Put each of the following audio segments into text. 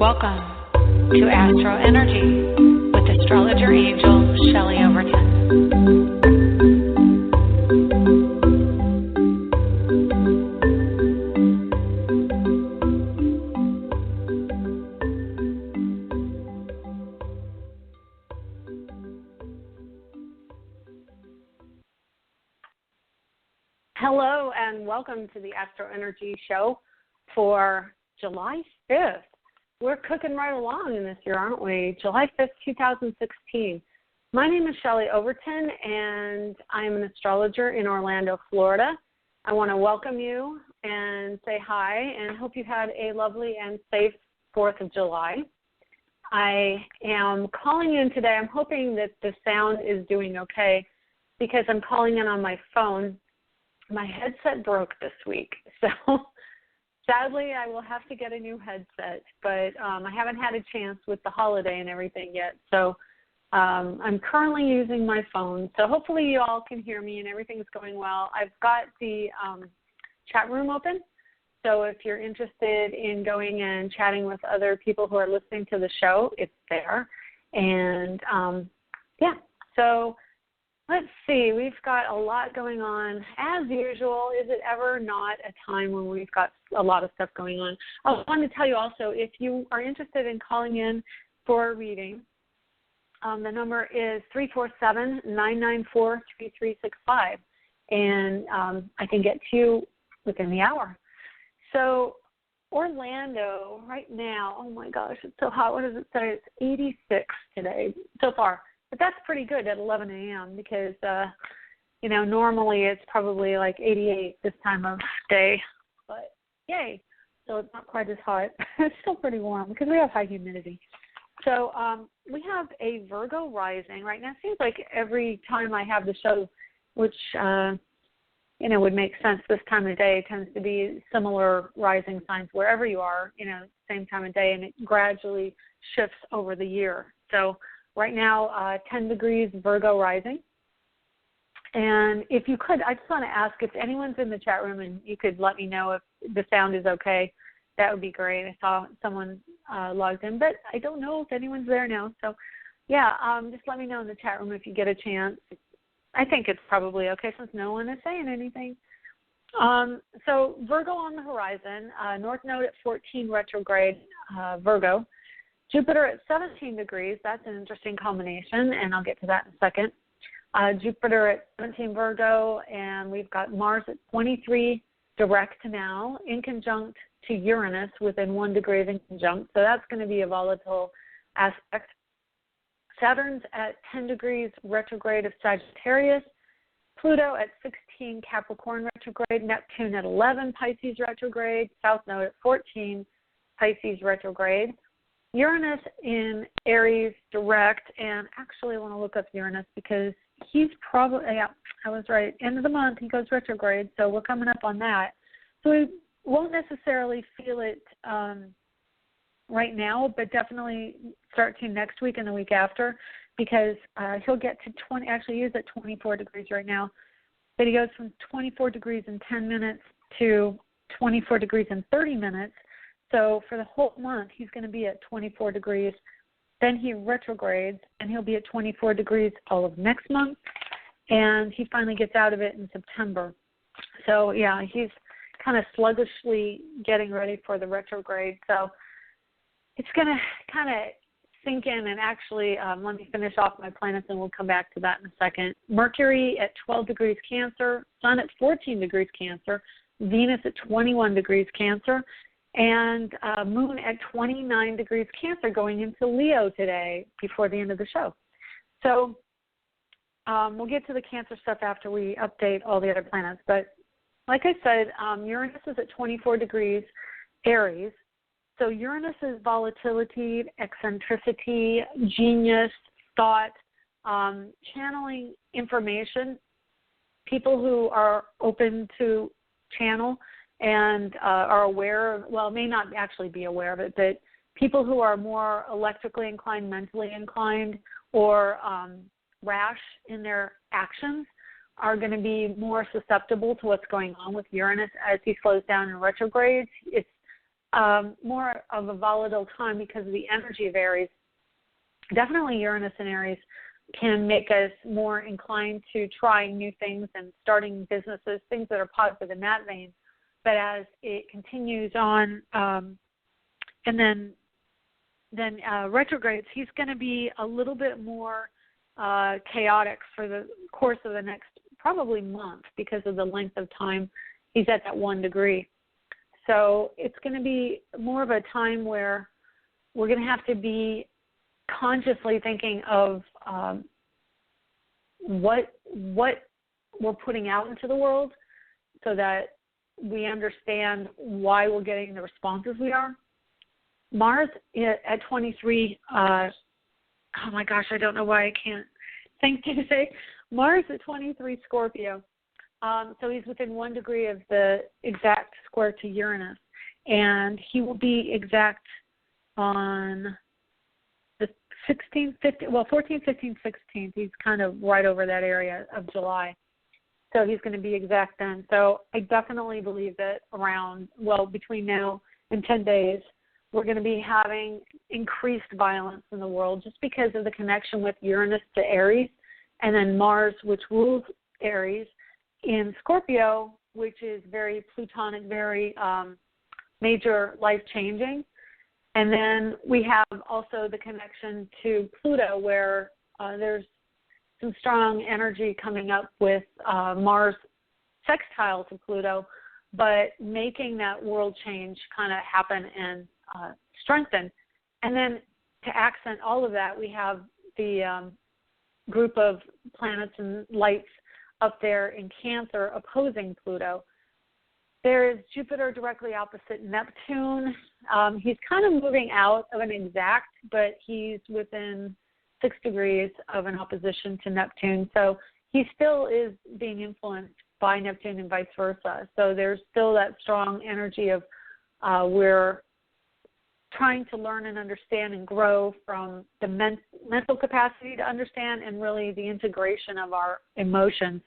Welcome to AstroEnergy with astrologer angel Shelley Overton. Hello and welcome to the AstroEnergy show for July 5th. We're cooking right along in this year, aren't we? July 5th, 2016. My name is Shelley Overton, and I'm an astrologer in Orlando, Florida. I want to welcome you and say hi and hope you had a lovely and safe 4th of July. I am calling in today. I'm hoping that the sound is doing okay because I'm calling in on my phone. My headset broke this week, so sadly I will have to get a new headset, but I haven't had a chance with the holiday and everything yet, so I'm currently using my phone, so hopefully you all can hear me and everything's going well. I've got the chat room open, so if you're interested in going and chatting with other people who are listening to the show, it's there, and so let's see, we've got a lot going on. As usual, is it ever not a time when we've got a lot of stuff going on? I want to tell you also, if you are interested in calling in for a reading, the number is 347-994-3365, and I can get to you within the hour. So Orlando right now, oh my gosh, it's so hot. What does it say? It's 86 today so far. But that's pretty good at 11 a.m. because, normally it's probably like 88 this time of day. But yay. So it's not quite as hot. It's still pretty warm because we have high humidity. So we have a Virgo rising right now. It seems like every time I have the show, which, would make sense this time of day, tends to be similar rising signs wherever you are, same time of day, and it gradually shifts over the year. So right now, 10 degrees Virgo rising. And if you could, I just want to ask if anyone's in the chat room and you could let me know if the sound is okay. That would be great. I saw someone logged in, but I don't know if anyone's there now. So, just let me know in the chat room if you get a chance. I think it's probably okay since no one is saying anything. So Virgo on the horizon, North Node at 14 retrograde Virgo. Jupiter at 17 degrees, that's an interesting combination, and I'll get to that in a second. Jupiter at 17 Virgo, and we've got Mars at 23 direct now, in conjunct to Uranus within 1 degree of inconjunct, so that's going to be a volatile aspect. Saturn's at 10 degrees retrograde of Sagittarius, Pluto at 16 Capricorn retrograde, Neptune at 11 Pisces retrograde, South Node at 14 Pisces retrograde. Uranus in Aries direct, and actually I want to look up Uranus because he's probably, I was right, end of the month he goes retrograde, so we're coming up on that. So we won't necessarily feel it right now, but definitely start to next week and the week after because he'll get to 20, actually he's at 24 degrees right now, but he goes from 24 degrees in 10 minutes to 24 degrees in 30 minutes. So for the whole month, he's going to be at 24 degrees. Then he retrogrades, and he'll be at 24 degrees all of next month. And he finally gets out of it in September. So, he's kind of sluggishly getting ready for the retrograde. So it's going to kind of sink in. And actually, let me finish off my planets, and we'll come back to that in a second. Mercury at 12 degrees Cancer, Sun at 14 degrees Cancer, Venus at 21 degrees Cancer, and Moon at 29 degrees Cancer going into Leo today before the end of the show. So we'll get to the Cancer stuff after we update all the other planets. But like I said, Uranus is at 24 degrees Aries. So Uranus is volatility, eccentricity, genius, thought, channeling information, people who are open to channel and are aware of, well, may not actually be aware of it, but people who are more electrically inclined, mentally inclined, or rash in their actions are going to be more susceptible to what's going on with Uranus as he slows down and retrogrades. It's more of a volatile time because of the energy of Aries. Definitely Uranus and Aries can make us more inclined to trying new things and starting businesses, things that are positive in that vein. But as it continues on, and then retrogrades, he's going to be a little bit more chaotic for the course of the next probably month because of the length of time he's at that 1 degree. So it's going to be more of a time where we're going to have to be consciously thinking of what we're putting out into the world so that we understand why we're getting the responses we are. Mars at 23, oh my gosh, I don't know why I can't think today. Mars at 23 Scorpio. So he's within 1 degree of the exact square to Uranus. And he will be exact on the 16th, 15th, well, 14th, 15th, 16th. He's kind of right over that area of July. So he's going to be exact then. So I definitely believe that between now and 10 days, we're going to be having increased violence in the world just because of the connection with Uranus to Aries, and then Mars, which rules Aries, in Scorpio, which is very plutonic, very major life-changing. And then we have also the connection to Pluto, where there's some strong energy coming up with Mars sextile to Pluto, but making that world change kind of happen and strengthen. And then to accent all of that, we have the group of planets and lights up there in Cancer opposing Pluto. There is Jupiter directly opposite Neptune. He's kind of moving out of an exact, but he's within 6 degrees of an opposition to Neptune. So he still is being influenced by Neptune and vice versa. So there's still that strong energy of we're trying to learn and understand and grow from the mental capacity to understand and really the integration of our emotions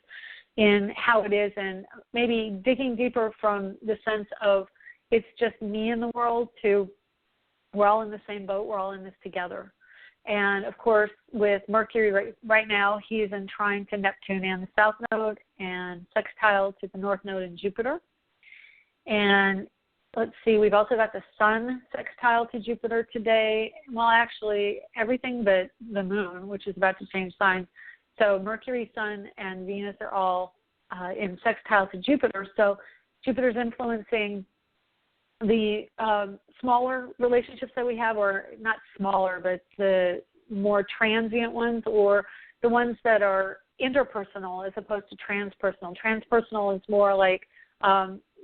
in how it is, and maybe digging deeper from the sense of it's just me in the world to we're all in the same boat, we're all in this together. And, of course, with Mercury right now, he's in trine to Neptune and the South Node and sextile to the North Node and Jupiter. And let's see, we've also got the Sun sextile to Jupiter today. Well, actually, everything but the Moon, which is about to change signs. So Mercury, Sun, and Venus are all in sextile to Jupiter. So Jupiter's influencing the smaller relationships that we have, or not smaller, but the more transient ones, or the ones that are interpersonal as opposed to transpersonal. Transpersonal is more like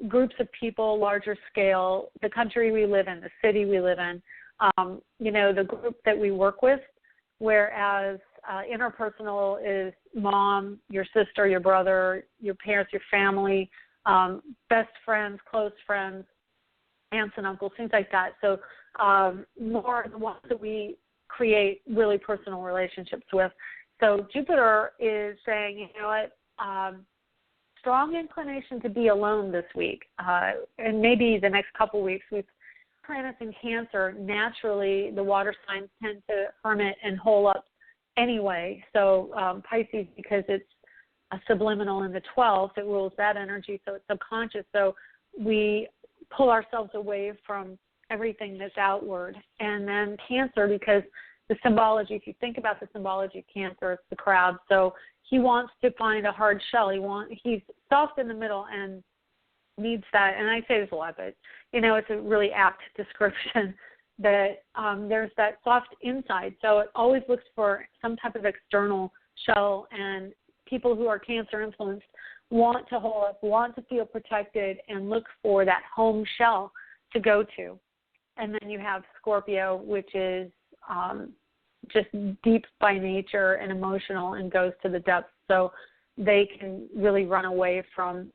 groups of people, larger scale, the country we live in, the city we live in, the group that we work with, whereas interpersonal is mom, your sister, your brother, your parents, your family, best friends, close friends, aunts and uncles, things like that. So more the ones that we create really personal relationships with. So Jupiter is saying, you know what, strong inclination to be alone this week, and maybe the next couple weeks. With planets in Cancer, naturally the water signs tend to hermit and hole up anyway. So Pisces, because it's a subliminal in the 12th, it rules that energy, so it's subconscious. So we pull ourselves away from everything that's outward. And then Cancer, because the symbology, if you think about the symbology of Cancer, it's the crowd. So he wants to find a hard shell. He's soft in the middle and needs that. And I say this a lot, but, it's a really apt description that there's that soft inside. So it always looks for some type of external shell, and people who are Cancer influenced want to hold up, want to feel protected, and look for that home shell to go to. And then you have Scorpio, which is just deep by nature and emotional and goes to the depths. So they can really run away from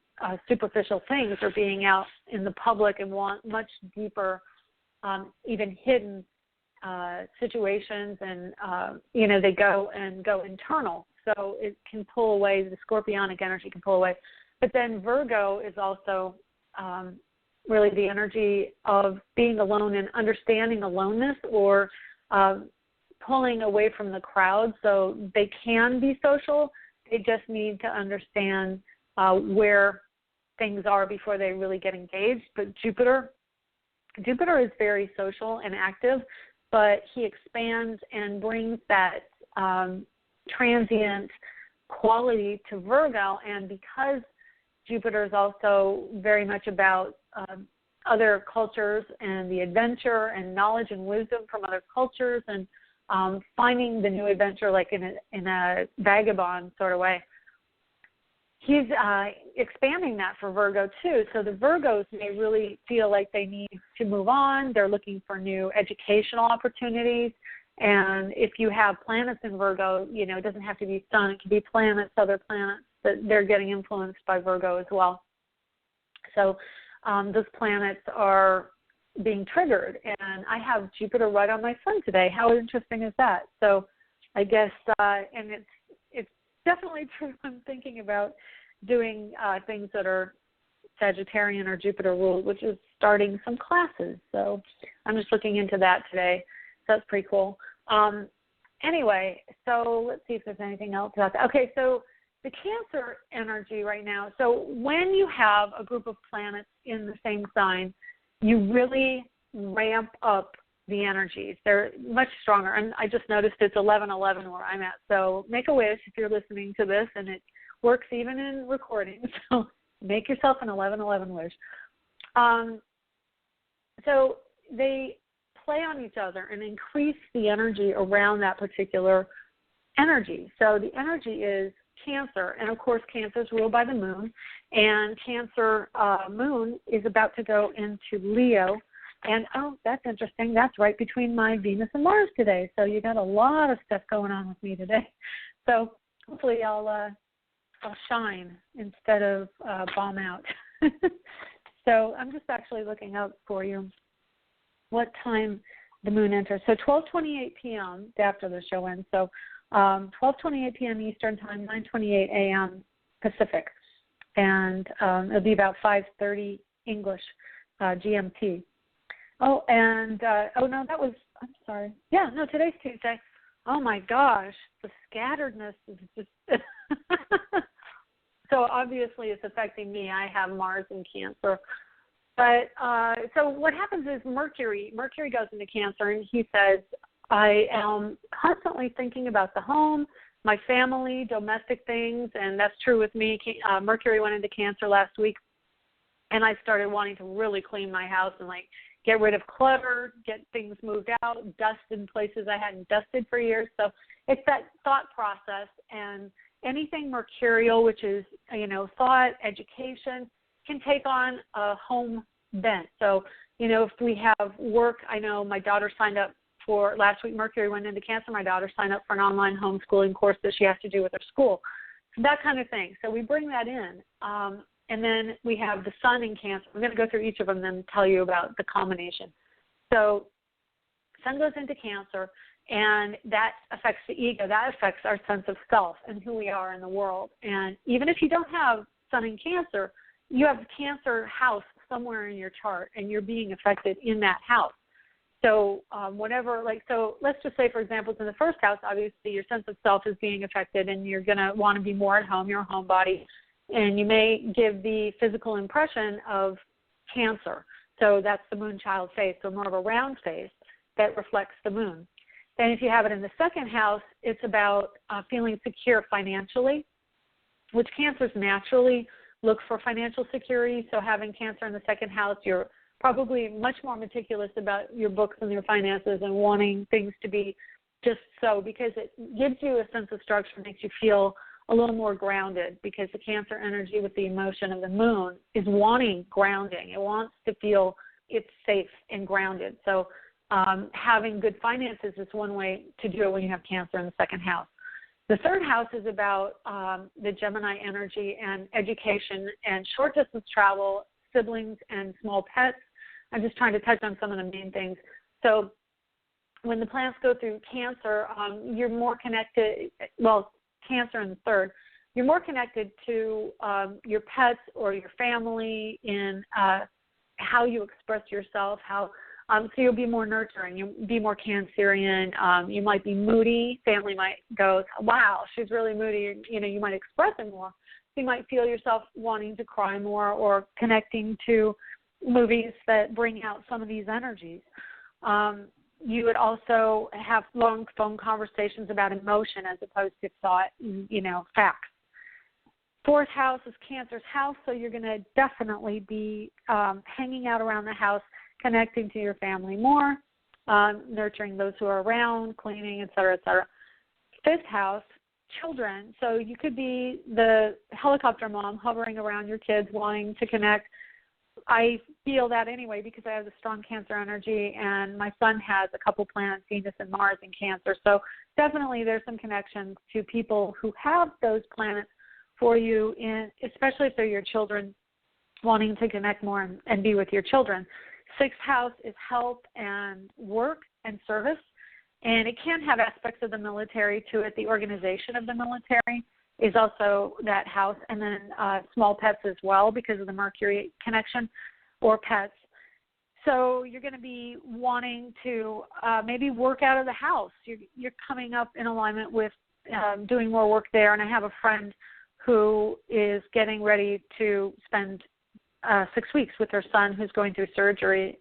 superficial things or being out in the public and want much deeper, even hidden situations. And, they go internal. So it can pull away, the scorpionic energy can pull away. But then Virgo is also really the energy of being alone and understanding aloneness, or pulling away from the crowd. So they can be social. They just need to understand where things are before they really get engaged. But Jupiter is very social and active, but he expands and brings that transient quality to Virgo. And because Jupiter is also very much about other cultures and the adventure and knowledge and wisdom from other cultures, and finding the new adventure like in a vagabond sort of way, he's expanding that for Virgo too. So the Virgos may really feel like they need to move on. They're looking for new educational opportunities. And if you have planets in Virgo, you know, it doesn't have to be sun. It can be planets, other planets, that they're getting influenced by Virgo as well. So those planets are being triggered. And I have Jupiter right on my sun today. How interesting is that? So I guess, and it's definitely true. I'm thinking about doing things that are Sagittarian or Jupiter ruled, which is starting some classes. So I'm just looking into that today. So that's pretty cool. Anyway, so let's see if there's anything else about that. Okay, so the Cancer energy right now. So when you have a group of planets in the same sign, you really ramp up the energies. They're much stronger. And I just noticed it's 11:11 where I'm at. So make a wish if you're listening to this, and it works even in recording. So make yourself an 11:11 wish. So they play on each other and increase the energy around that particular energy. So the energy is Cancer, and of course Cancer is ruled by the moon, and Cancer moon is about to go into Leo. And, oh, that's interesting. That's right between my Venus and Mars today. So you got a lot of stuff going on with me today. So hopefully I'll shine instead of bomb out. So I'm just actually looking up for you what time the moon enters. So 12:28 p.m. after the show ends. So 12:28 p.m. Eastern Time, 9:28 a.m. Pacific. And it'll be about 5:30 English GMT. Oh, and, no, that was, I'm sorry. Yeah, no, today's Tuesday. Oh, my gosh, the scatteredness is just, so obviously it's affecting me. I have Mars in Cancer. But, so what happens is Mercury goes into Cancer, and he says, I am constantly thinking about the home, my family, domestic things, and that's true with me. Mercury went into Cancer last week, and I started wanting to really clean my house and, like, get rid of clutter, get things moved out, dust in places I hadn't dusted for years. So it's that thought process, and anything mercurial, which is, you know, thought, education, can take on a home bent. So, you know, if we have work, I know my daughter signed up for, last week Mercury went into Cancer, my daughter signed up for an online homeschooling course that she has to do with her school. So that kind of thing. So we bring that in. And then we have the sun in Cancer. I'm going to go through each of them and then tell you about the combination. So sun goes into Cancer, and that affects the ego. That affects our sense of self and who we are in the world. And even if you don't have sun in Cancer, you have a Cancer house somewhere in your chart, and you're being affected in that house. So so let's just say, for example, it's in the first house, obviously your sense of self is being affected, and you're going to want to be more at home, you're a homebody. And you may give the physical impression of Cancer. So that's the moon child face, so more of a round face that reflects the moon. Then if you have it in the second house, it's about feeling secure financially, which Cancers naturally look for financial security. So having Cancer in the second house, you're probably much more meticulous about your books and your finances and wanting things to be just so, because it gives you a sense of structure, makes you feel a little more grounded, because the Cancer energy with the emotion of the moon is wanting grounding. It wants to feel it's safe and grounded. So having good finances is one way to do it when you have Cancer in the second house. The third house is about the Gemini energy and education and short-distance travel, siblings, and small pets. I'm just trying to touch on some of the main things. So when the planets go through Cancer, you're more connected, well, Cancer in the third, you're more connected to your pets or your family in how you express yourself, so you'll be more nurturing, you'll be more Cancerian, you might be moody, family might go, wow, she's really moody, you might express it more. So you might feel yourself wanting to cry more or connecting to movies that bring out some of these energies. You would also have long phone conversations about emotion as opposed to thought, facts. Fourth house is Cancer's house, so you're going to definitely be hanging out around the house, connecting to your family more, nurturing those who are around, cleaning, et cetera, et cetera. Fifth house, children. So you could be the helicopter mom hovering around your kids wanting to connect. I feel that anyway because I have the strong Cancer energy, and my son has a couple planets, Venus and Mars in Cancer. So definitely there's some connections to people who have those planets for you, especially if they're your children, wanting to connect more and be with your children. Sixth house is health and work and service, and it can have aspects of the military to it. The organization of the military is also that house, and then small pets as well because of the Mercury connection, or pets. So you're going to be wanting to maybe work out of the house. You're coming up in alignment with doing more work there, and I have a friend who is getting ready to spend 6 weeks with her son who's going through surgery,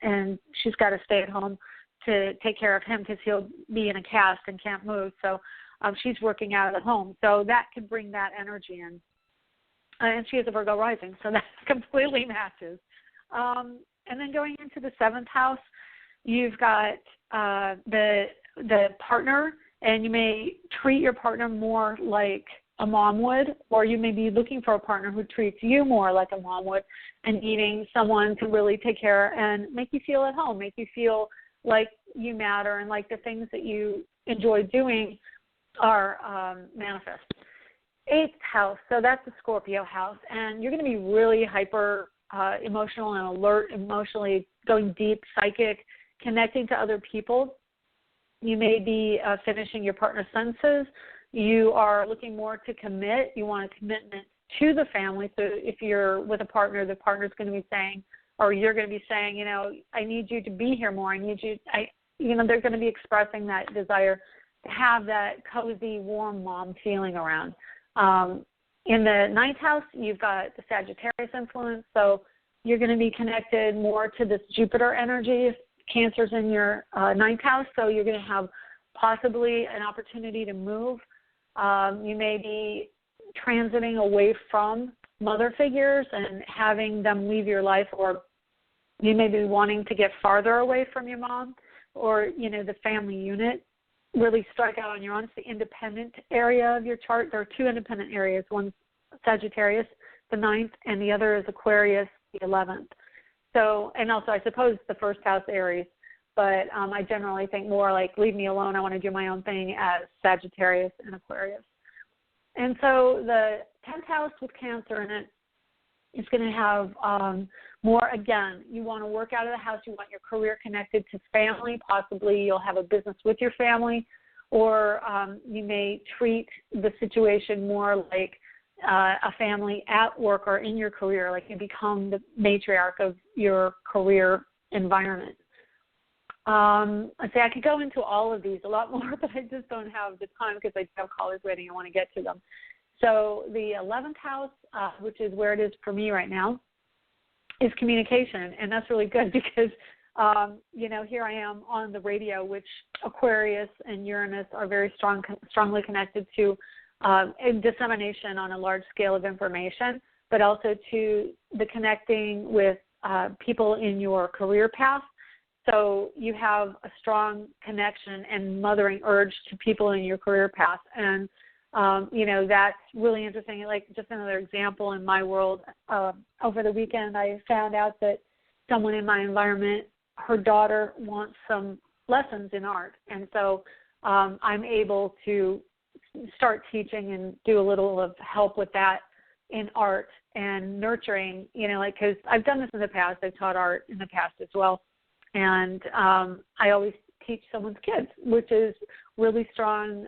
and she's got to stay at home to take care of him because he'll be in a cast and can't move. So she's working out of the home. So that could bring that energy in. And she has a Virgo rising, so that completely matches. And then going into the seventh house, you've got the partner, and you may treat your partner more like a mom would, or you may be looking for a partner who treats you more like a mom would and needing someone to really take care and make you feel at home, make you feel like you matter and like the things that you enjoy doing are manifest. Eighth house, so that's the Scorpio house, and you're going to be really hyper emotional and alert, emotionally going deep, psychic, connecting to other people. You may be finishing your partner's sentences. You are looking more to commit. You want a commitment to the family. So if you're with a partner, the partner's going to be saying, or you're going to be saying, I need you to be here more. I need you. They're going to be expressing that desire to have that cozy, warm mom feeling around. In the ninth house, you've got the Sagittarius influence. So you're going to be connected more to this Jupiter energy. Cancer's in your ninth house, so you're going to have possibly an opportunity to move. You may be transiting away from mother figures and having them leave your life, or you may be wanting to get farther away from your mom or, the family unit. Really strike out on your own. It's the independent area of your chart. There are two independent areas. One's Sagittarius, the ninth, and the other is Aquarius, the 11th. So, and also I suppose the first house, Aries. But I generally think more like leave me alone, I want to do my own thing, as Sagittarius and Aquarius. And so the 10th house with Cancer in it is going to have more, again, you want to work out of the house, you want your career connected to family, possibly you'll have a business with your family, or you may treat the situation more like a family at work or in your career, like you become the matriarch of your career environment. I could go into all of these a lot more, but I just don't have the time because I have callers waiting. I want to get to them. So the 11th house, which is where it is for me right now, is communication, and that's really good because, here I am on the radio, which Aquarius and Uranus are very strongly connected to dissemination on a large scale of information, but also to the connecting with people in your career path. So you have a strong connection and mothering urge to people in your career path. And, that's really interesting. Like just another example in my world, over the weekend I found out that someone in my environment, her daughter wants some lessons in art. And so I'm able to start teaching and do a little of help with that in art and nurturing, because I've done this in the past. I've taught art in the past as well. And I always teach someone's kids, which is really strong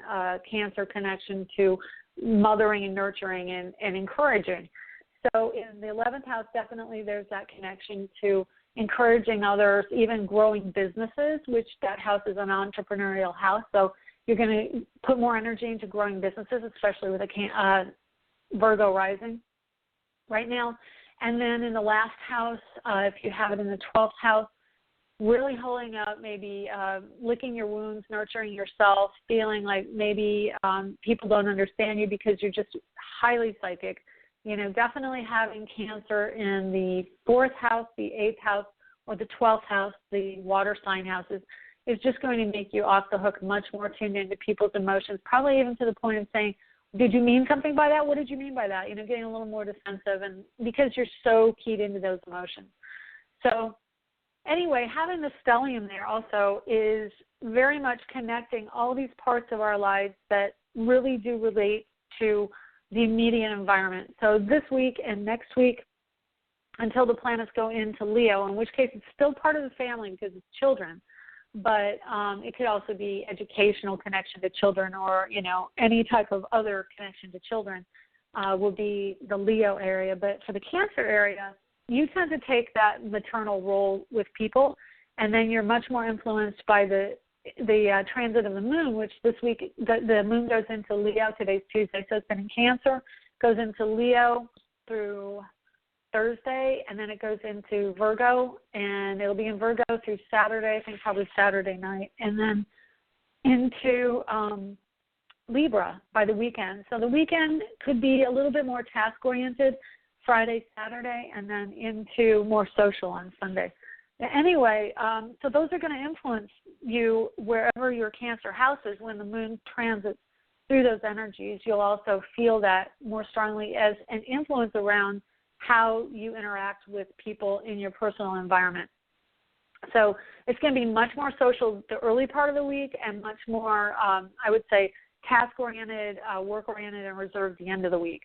Cancer connection to mothering and nurturing and encouraging. So in the 11th house, definitely there's that connection to encouraging others, even growing businesses, which that house is an entrepreneurial house. So you're going to put more energy into growing businesses, especially with a Virgo rising right now. And then in the last house, if you have it in the 12th house, really holding up, maybe licking your wounds, nurturing yourself, feeling like maybe people don't understand you because you're just highly psychic. You know, definitely having Cancer in the 4th house, the 8th house, or the 12th house, the water sign houses, is just going to make you off the hook, much more tuned into people's emotions, probably even to the point of saying, did you mean something by that? What did you mean by that? You know, getting a little more defensive, and because you're so keyed into those emotions. So anyway, having the stellium there also is very much connecting all these parts of our lives that really do relate to the immediate environment. So this week and next week, until the planets go into Leo, in which case it's still part of the family because it's children, but it could also be educational connection to children, or, you know, any type of other connection to children will be the Leo area. But for the Cancer area, you tend to take that maternal role with people, and then you're much more influenced by the transit of the moon, which this week the moon goes into Leo. Today's Tuesday, so it's been in Cancer, goes into Leo through Thursday, and then it goes into Virgo, and it'll be in Virgo through Saturday, I think probably Saturday night, and then into Libra by the weekend. So the weekend could be a little bit more task-oriented, Friday, Saturday, and then into more social on Sunday. Anyway, so those are going to influence you wherever your Cancer house is. When the moon transits through those energies, you'll also feel that more strongly as an influence around how you interact with people in your personal environment. So it's going to be much more social the early part of the week, and much more, I would say, task-oriented, work-oriented, and reserved the end of the week.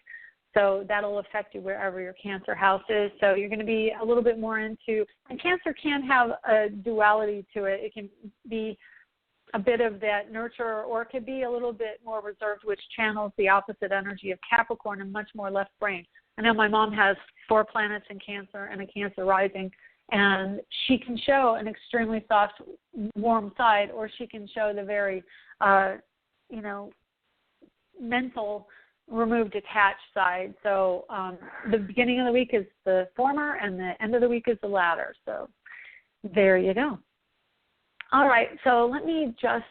So that'll affect you wherever your Cancer house is. So you're going to be a little bit more into, and Cancer can have a duality to it. It can be a bit of that nurture, or it could be a little bit more reserved, which channels the opposite energy of Capricorn and much more left brain. I know my mom has 4 planets in Cancer and a Cancer rising, and she can show an extremely soft, warm side, or she can show the very, mental, removed, attached side. So the beginning of the week is the former, and the end of the week is the latter. So there you go. All right, so let me just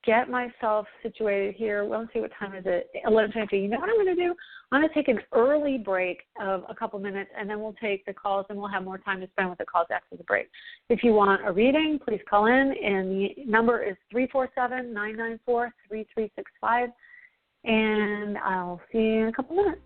get myself situated here. Well, let's see, what time is it? 11:50. You know what I'm going to do? I'm going to take an early break of a couple minutes, and then we'll take the calls, and we'll have more time to spend with the calls after the break. If you want a reading, please call in, and the number is 347-994-3365, and I'll see you in a couple minutes.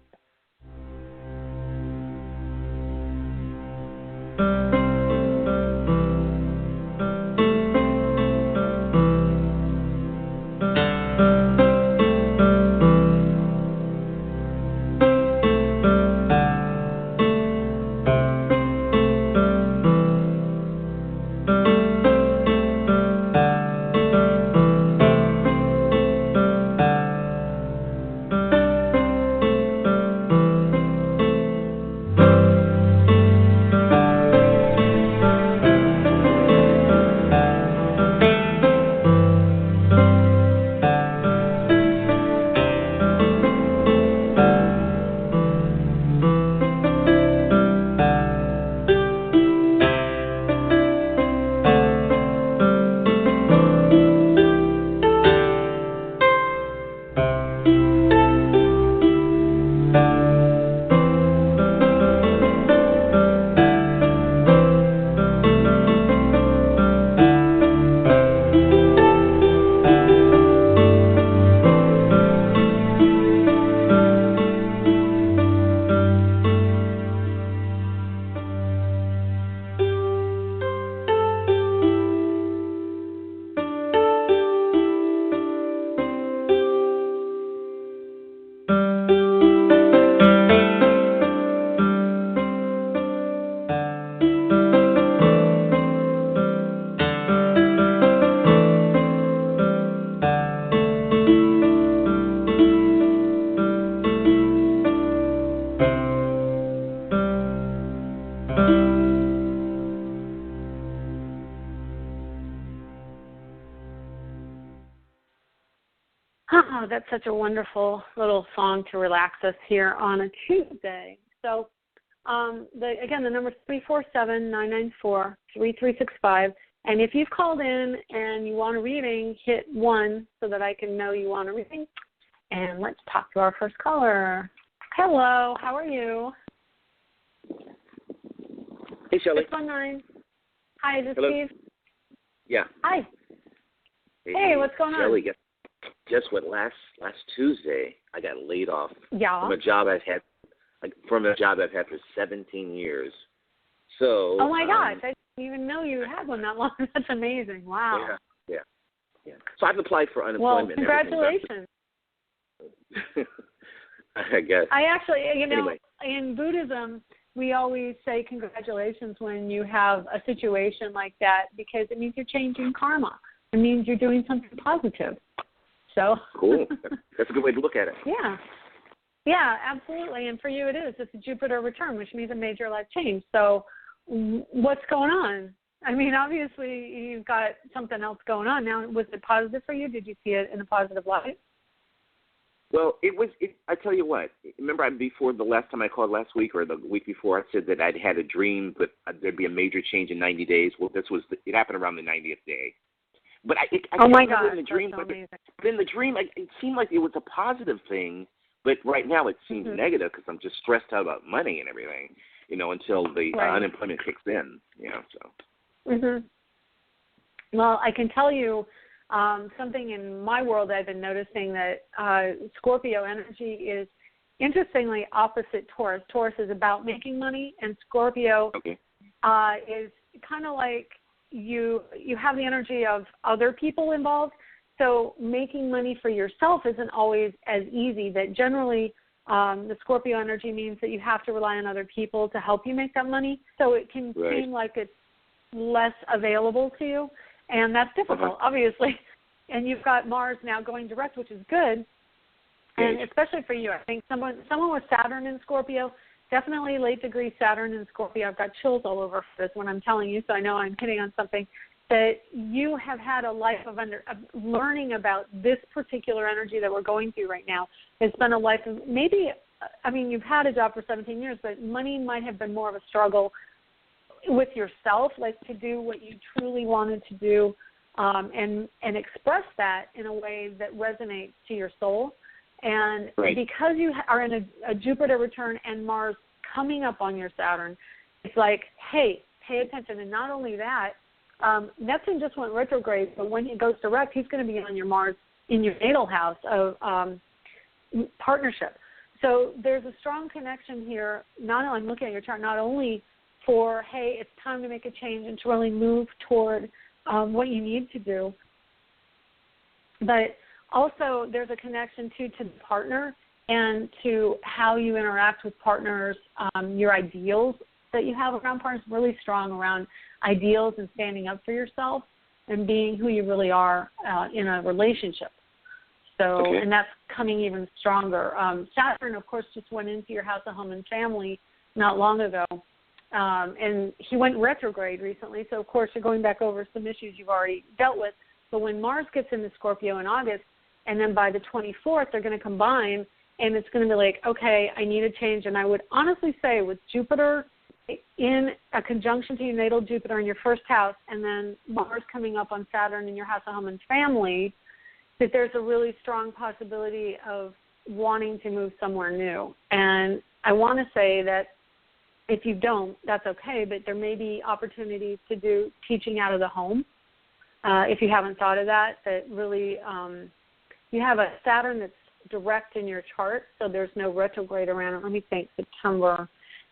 Oh, that's such a wonderful little song to relax us here on a Tuesday. So, again, the number is 347-994-3365. And if you've called in and you want a reading, hit 1 so that I can know you want a reading. And let's talk to our first caller. Hello, how are you? Hey, Shelley. 619. Hi, is this Hello. Steve? Yeah. Hi. Hey, what's going on? Shelley, guess what? Last Tuesday, I got laid off from a job I've had for 17 years. So. Oh my gosh! I didn't even know you had one that long. That's amazing! Wow. Yeah. So I've applied for unemployment. Well, congratulations. I guess. I actually, anyway. In Buddhism, we always say congratulations when you have a situation like that because it means you're changing karma. It means you're doing something positive. So. Cool. That's a good way to look at it. Yeah, absolutely. And for you, it is. It's a Jupiter return, which means a major life change. So, what's going on? I mean, obviously, you've got something else going on. Now, was it positive for you? Did you see it in a positive light? Well, I tell you what. Remember, before the last time I called last week or the week before, I said that I'd had a dream that there'd be a major change in 90 days. Well, it happened around the 90th day. But I oh my gosh, in the dream, that's so amazing. But in the dream, it seemed like it was a positive thing. But right now, it seems negative because I'm just stressed out about money and everything. Until the unemployment kicks in. So. Well, I can tell you. Something in my world I've been noticing that Scorpio energy is interestingly opposite Taurus. Taurus is about making money, and Scorpio is kind of like you have the energy of other people involved. So making money for yourself isn't always as easy. That generally the Scorpio energy means that you have to rely on other people to help you make that money. So it can seem like it's less available to you. And that's difficult, obviously. And you've got Mars now going direct, which is good. And especially for you, I think someone with Saturn in Scorpio, definitely late degree Saturn in Scorpio. I've got chills all over for this when I'm telling you, so I know I'm hitting on something that you have had a life of learning about this particular energy that we're going through right now. It's been a life of you've had a job for 17 years, but money might have been more of a struggle with yourself, like to do what you truly wanted to do and express that in a way that resonates to your soul. And because you are in a Jupiter return and Mars coming up on your Saturn, it's like, hey, pay attention. And not only that, Neptune just went retrograde, but when he goes direct, he's going to be on your Mars in your natal house of partnership. So there's a strong connection here. I'm looking at your chart, not only for, hey, it's time to make a change and to really move toward what you need to do, but also there's a connection to the partner and to how you interact with partners, your ideals that you have around partners, really strong around ideals and standing up for yourself and being who you really are in a relationship. So, and that's coming even stronger. Saturn, of course, just went into your house of home and family not long ago. And he went retrograde recently, so of course you're going back over some issues you've already dealt with. But when Mars gets into Scorpio in August, and then by the 24th they're going to combine, and it's going to be like, okay, I need a change. And I would honestly say with Jupiter in a conjunction to your natal Jupiter in your first house, and then Mars coming up on Saturn in your house of home and family, that there's a really strong possibility of wanting to move somewhere new. And I want to say that if you don't, that's okay, but there may be opportunities to do teaching out of the home. If you haven't thought of that really you have a Saturn that's direct in your chart, so there's no retrograde around it. Let me think, September.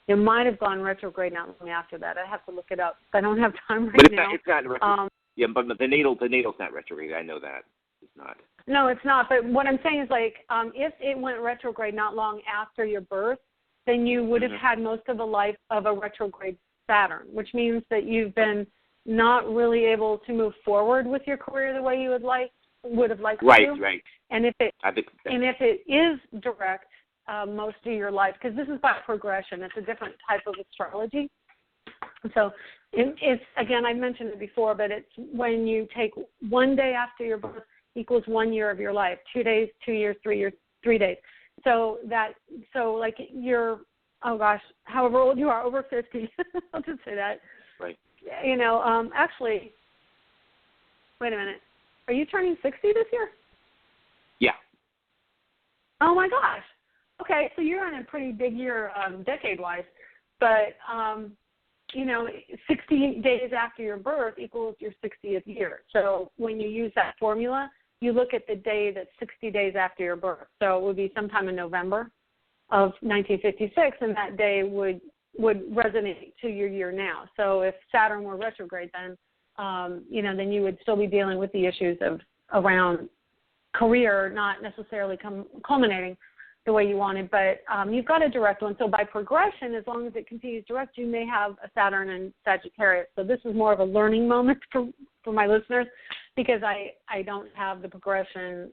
It might have gone retrograde not long after that. I have to look it up. I don't have time right now. It's not retrograde. But the natal's not retrograde. I know that. It's not. No, it's not. But what I'm saying is, if it went retrograde not long after your birth, then you would have had most of the life of a retrograde Saturn, which means that you've been not really able to move forward with your career the way you would have liked to. Right. And if it is direct most of your life, because this is by progression, it's a different type of astrology. So it's again, I mentioned it before, but it's when you take one day after your birth equals 1 year of your life. 2 days, 2 years, 3 years, 3 days. So like you're, oh gosh, however old you are, over 50. I'll just say that. Right. You know, actually, wait a minute. Are you turning 60 this year? Yeah. Oh my gosh. Okay, so you're in a pretty big year, decade-wise. But, you know, 60 days after your birth equals your 60th year. So when you use that formula, you look at the day that's 60 days after your birth. So it would be sometime in November of 1956, and that day would resonate to your year now. So if Saturn were retrograde, then, you know, then you would still be dealing with the issues of around career, not necessarily culminating the way you wanted, but you've got a direct one. So by progression, as long as it continues direct, you may have a Saturn and Sagittarius. So this is more of a learning moment for my listeners, because I don't have the progression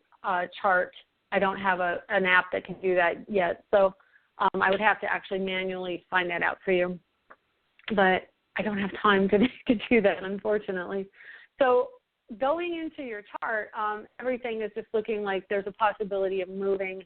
chart. I don't have an app that can do that yet. So I would have to actually manually find that out for you. But I don't have time to do that, unfortunately. So going into your chart, everything is just looking like there's a possibility of moving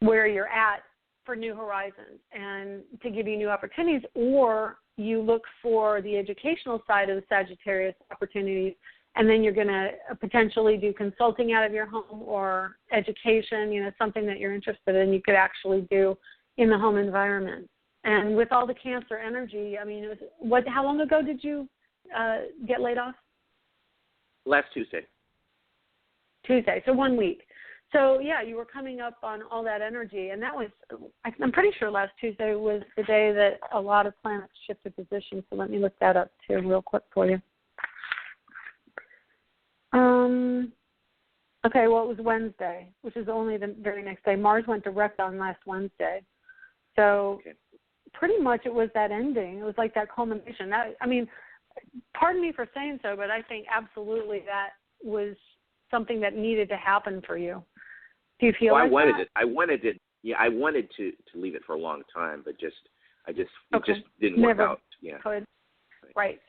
where you're at for new horizons and to give you new opportunities, or you look for the educational side of the Sagittarius opportunities, and then you're going to potentially do consulting out of your home or education, you know, something that you're interested in, you could actually do in the home environment. And with all the Cancer energy, I mean, how long ago did you get laid off? Last Tuesday. Tuesday, so 1 week. So, yeah, you were coming up on all that energy, and that was, I'm pretty sure last Tuesday was the day that a lot of planets shifted position, so let me look that up, too, real quick for you. Okay, well, it was Wednesday, which is only the very next day. Mars went direct on last Wednesday. So pretty much it was that ending. It was like that culmination. I mean, pardon me for saying so, but I think absolutely that was something that needed to happen for you. Do you feel like that? I wanted it. Yeah, I wanted to leave it for a long time, but it just didn't work out. Yeah. Could. Right.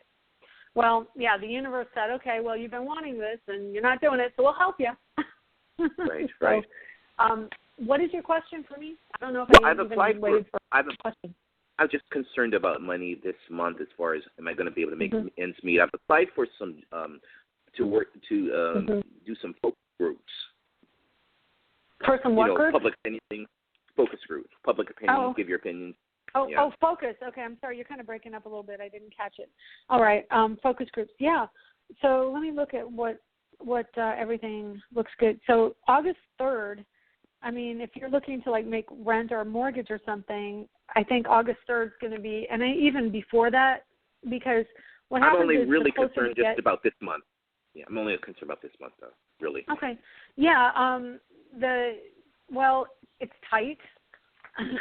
Well, yeah, the universe said, okay, well, you've been wanting this and you're not doing it, so we'll help you. Right, so, right. What is your question for me? I don't know if I've applied waited for a question. I'm just concerned about money this month as far as am I going to be able to make ends meet. I've applied for some do some focus groups. For some what groups? Public opinion, focus groups, public opinion, give your opinion. Oh, focus. Okay, I'm sorry. You're kind of breaking up a little bit. I didn't catch it. All right, focus groups. Yeah. So let me look at what everything looks good. So August 3rd, I mean, if you're looking to like make rent or a mortgage or something, I think August 3rd is going to be, and even before that, because what happens is I'm only really concerned just about this month. Yeah, I'm only concerned about this month, though, really. Okay. Yeah, it's tight.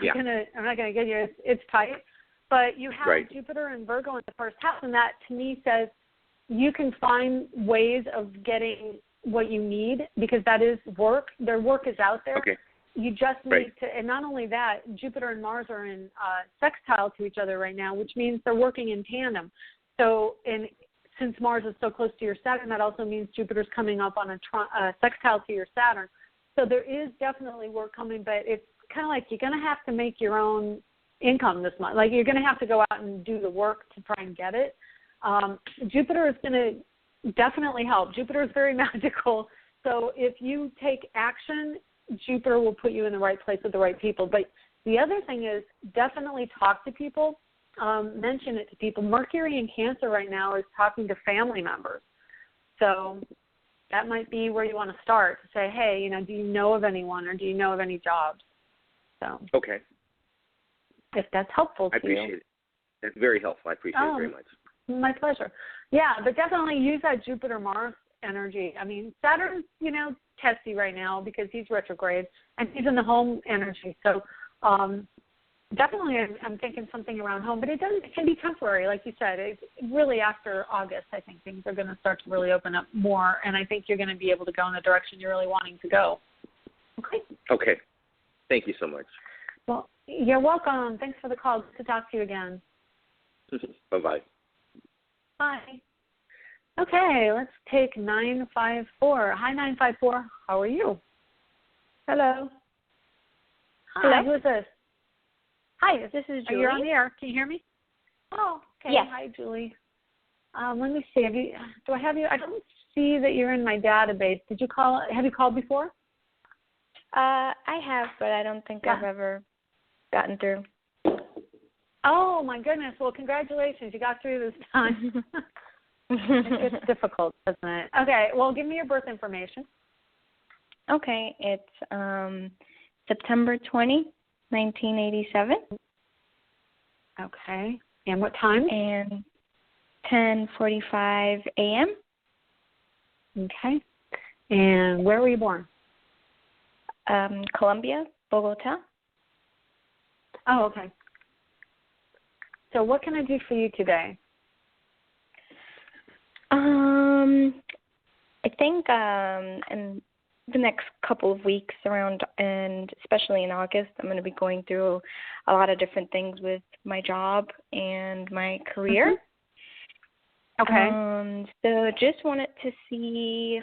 Yeah. I'm not going to get you. It's tight, but you have right. Jupiter and Virgo in the first house, and that to me says you can find ways of getting what you need because that is work. Their work is out there. Okay. You just need to, and not only that, Jupiter and Mars are in sextile to each other right now, which means they're working in tandem. So, since Mars is so close to your Saturn, that also means Jupiter's coming up on a sextile to your Saturn. So there is definitely work coming, but it's kind of like you're going to have to make your own income this month. Like you're going to have to go out and do the work to try and get it. Jupiter is going to definitely help. Jupiter is very magical. So if you take action, Jupiter will put you in the right place with the right people. But the other thing is definitely talk to people, mention it to people. Mercury in Cancer right now is talking to family members. So that might be where you want to start to say, hey, do you know of anyone or do you know of any jobs? So okay. If that's helpful to you. I appreciate it. That's very helpful. I appreciate it very much. My pleasure. Yeah, but definitely use that Jupiter-Mars energy. I mean, Saturn's, testy right now because he's retrograde and he's in the home energy. So definitely I'm thinking something around home, but it can be temporary, like you said. It's really after August, I think things are going to start to really open up more, and I think you're going to be able to go in the direction you're really wanting to go. Okay? Okay. Thank you so much. Well, you're welcome. Thanks for the call. Good to talk to you again. Bye-bye. Bye. Okay, let's take 954. Hi, 954. How are you? Hello. Hi, Hello. who is this? Hi, This is Julie. you're on the air. Can you hear me? Oh, okay. Yes. Hi, Julie. Let me see. Do I have you? I don't see that you're in my database. Did you call? Have you called before? I have, but I don't think I've ever gotten through. Oh, my goodness. Well, congratulations. You got through this time. It gets difficult, doesn't it? Okay. Well, give me your birth information. Okay. It's September 20, 1987. Okay. And what time? And 10:45 a.m. Okay. And where were you born? Colombia, Bogota. Oh, okay. So what can I do for you today? I think in the next couple of weeks around, and especially in August, I'm going to be going through a lot of different things with my job and my career. Okay. So just wanted to see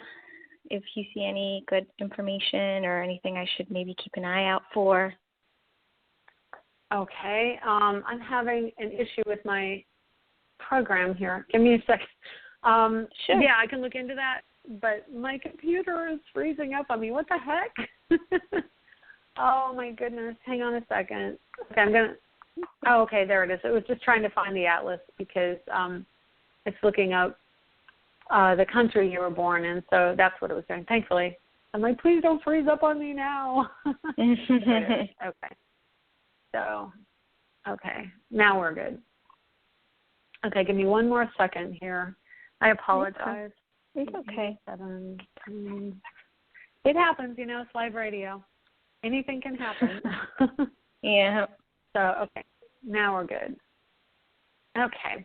if you see any good information or anything I should maybe keep an eye out for. Okay. I'm having an issue with my program here. Give me a second. Sure. Yeah, I can look into that, but my computer is freezing up on me. What the heck? Oh, my goodness. Hang on a second. Okay, okay, there it is. It was just trying to find the atlas because it's looking up the country you were born in, so that's what it was doing. Thankfully. I'm like, please don't freeze up on me now. Okay. So, okay. Now we're good. Okay, give me one more second here. I apologize. It's okay. 7, 10. It happens, it's live radio. Anything can happen. Yeah. So, okay. Now we're good. Okay.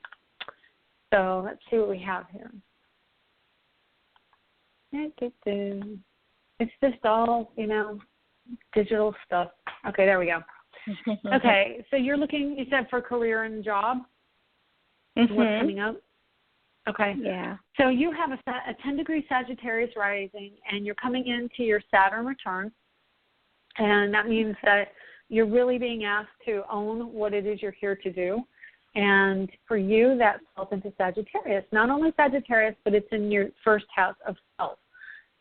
So let's see what we have here. It's just all, digital stuff. Okay, there we go. Okay, so you're looking, you said, for career and job? What's coming up? Okay. Yeah. So you have a 10-degree Sagittarius rising, and you're coming into your Saturn return, and that means that you're really being asked to own what it is you're here to do. And for you, that falls into Sagittarius. Not only Sagittarius, but it's in your first house of self.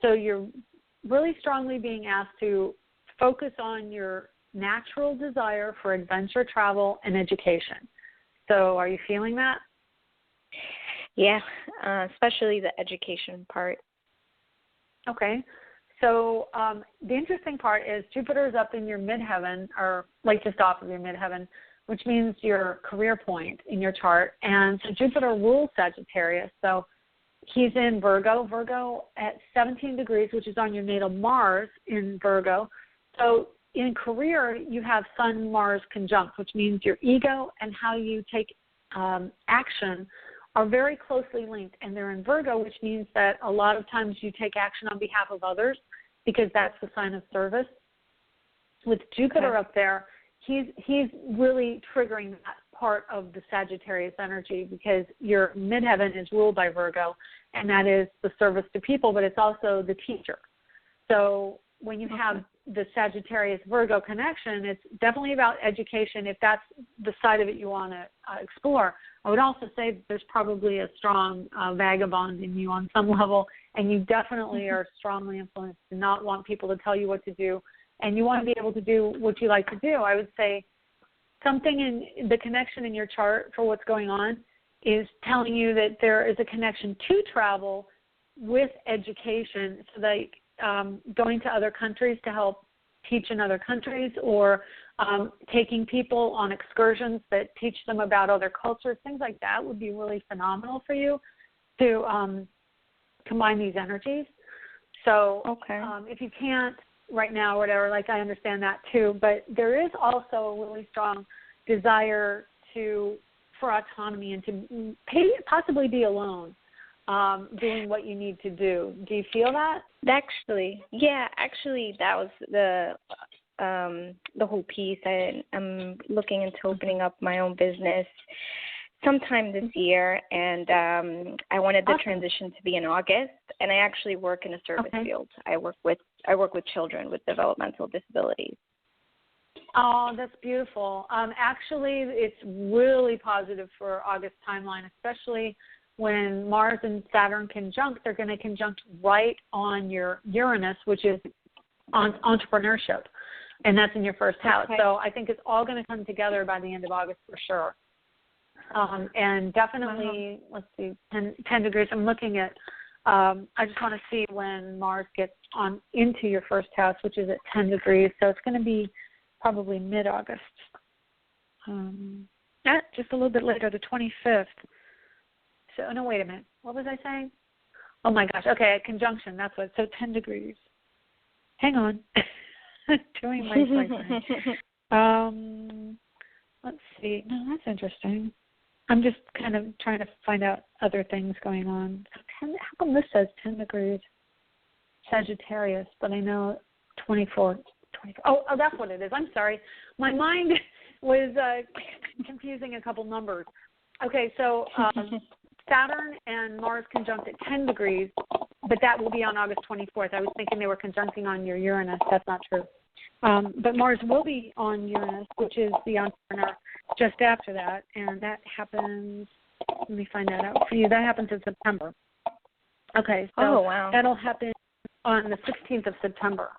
So you're really strongly being asked to focus on your natural desire for adventure, travel, and education. So are you feeling that? Yeah, especially the education part. Okay. So the interesting part is Jupiter is up in your midheaven, or like just off of your midheaven, which means your career point in your chart. And so Jupiter rules Sagittarius. So he's in Virgo at 17 degrees, which is on your natal Mars in Virgo. So in career, you have Sun-Mars conjunct, which means your ego and how you take action are very closely linked. And they're in Virgo, which means that a lot of times you take action on behalf of others because that's the sign of service. With Jupiter up there, he's really triggering that part of the Sagittarius energy because your midheaven is ruled by Virgo, and that is the service to people, but it's also the teacher. So when you have the Sagittarius-Virgo connection, it's definitely about education if that's the side of it you want to explore. I would also say there's probably a strong vagabond in you on some level, and you definitely are strongly influenced to not want people to tell you what to do, and you want to be able to do what you like to do. I would say something in the connection in your chart for what's going on is telling you that there is a connection to travel with education, so that going to other countries to help teach in other countries, or taking people on excursions that teach them about other cultures, things like that would be really phenomenal for you to combine these energies. So if you can't right now or whatever, like I understand that too, but there is also a really strong desire for autonomy and to possibly be alone. Doing what you need to do. Do you feel that? Actually, that was the whole piece. I'm looking into opening up my own business. sometime this year, and I wanted the transition to be in August. And I actually work in a service field. I work with children with developmental disabilities. Oh, that's beautiful. Actually, it's really positive for August timeline, especially when Mars and Saturn conjunct. They're going to conjunct right on your Uranus, which is on entrepreneurship, and that's in your first house. So I think it's all going to come together by the end of August for sure. And definitely, let's see, 10 degrees. I'm looking at, I just want to see when Mars gets on into your first house, which is at 10 degrees. So it's going to be probably mid-August. Just a little bit later, the 25th. So, no, wait a minute. What was I saying? Oh, my gosh. Okay, at conjunction. That's what. So 10 degrees. Hang on. Doing my thing. Let's see. No, that's interesting. I'm just kind of trying to find out other things going on. How come this says 10 degrees Sagittarius, but I know 24. Oh, that's what it is. I'm sorry. My mind was confusing a couple numbers. Okay, so Saturn and Mars conjunct at 10 degrees, but that will be on August 24th. I was thinking they were conjuncting on your Uranus. That's not true. But Mars will be on Uranus, which is the entrepreneur, just after that, and that happens, let me find that out for you. That happens in September. Okay, so that'll happen on the 16th of September.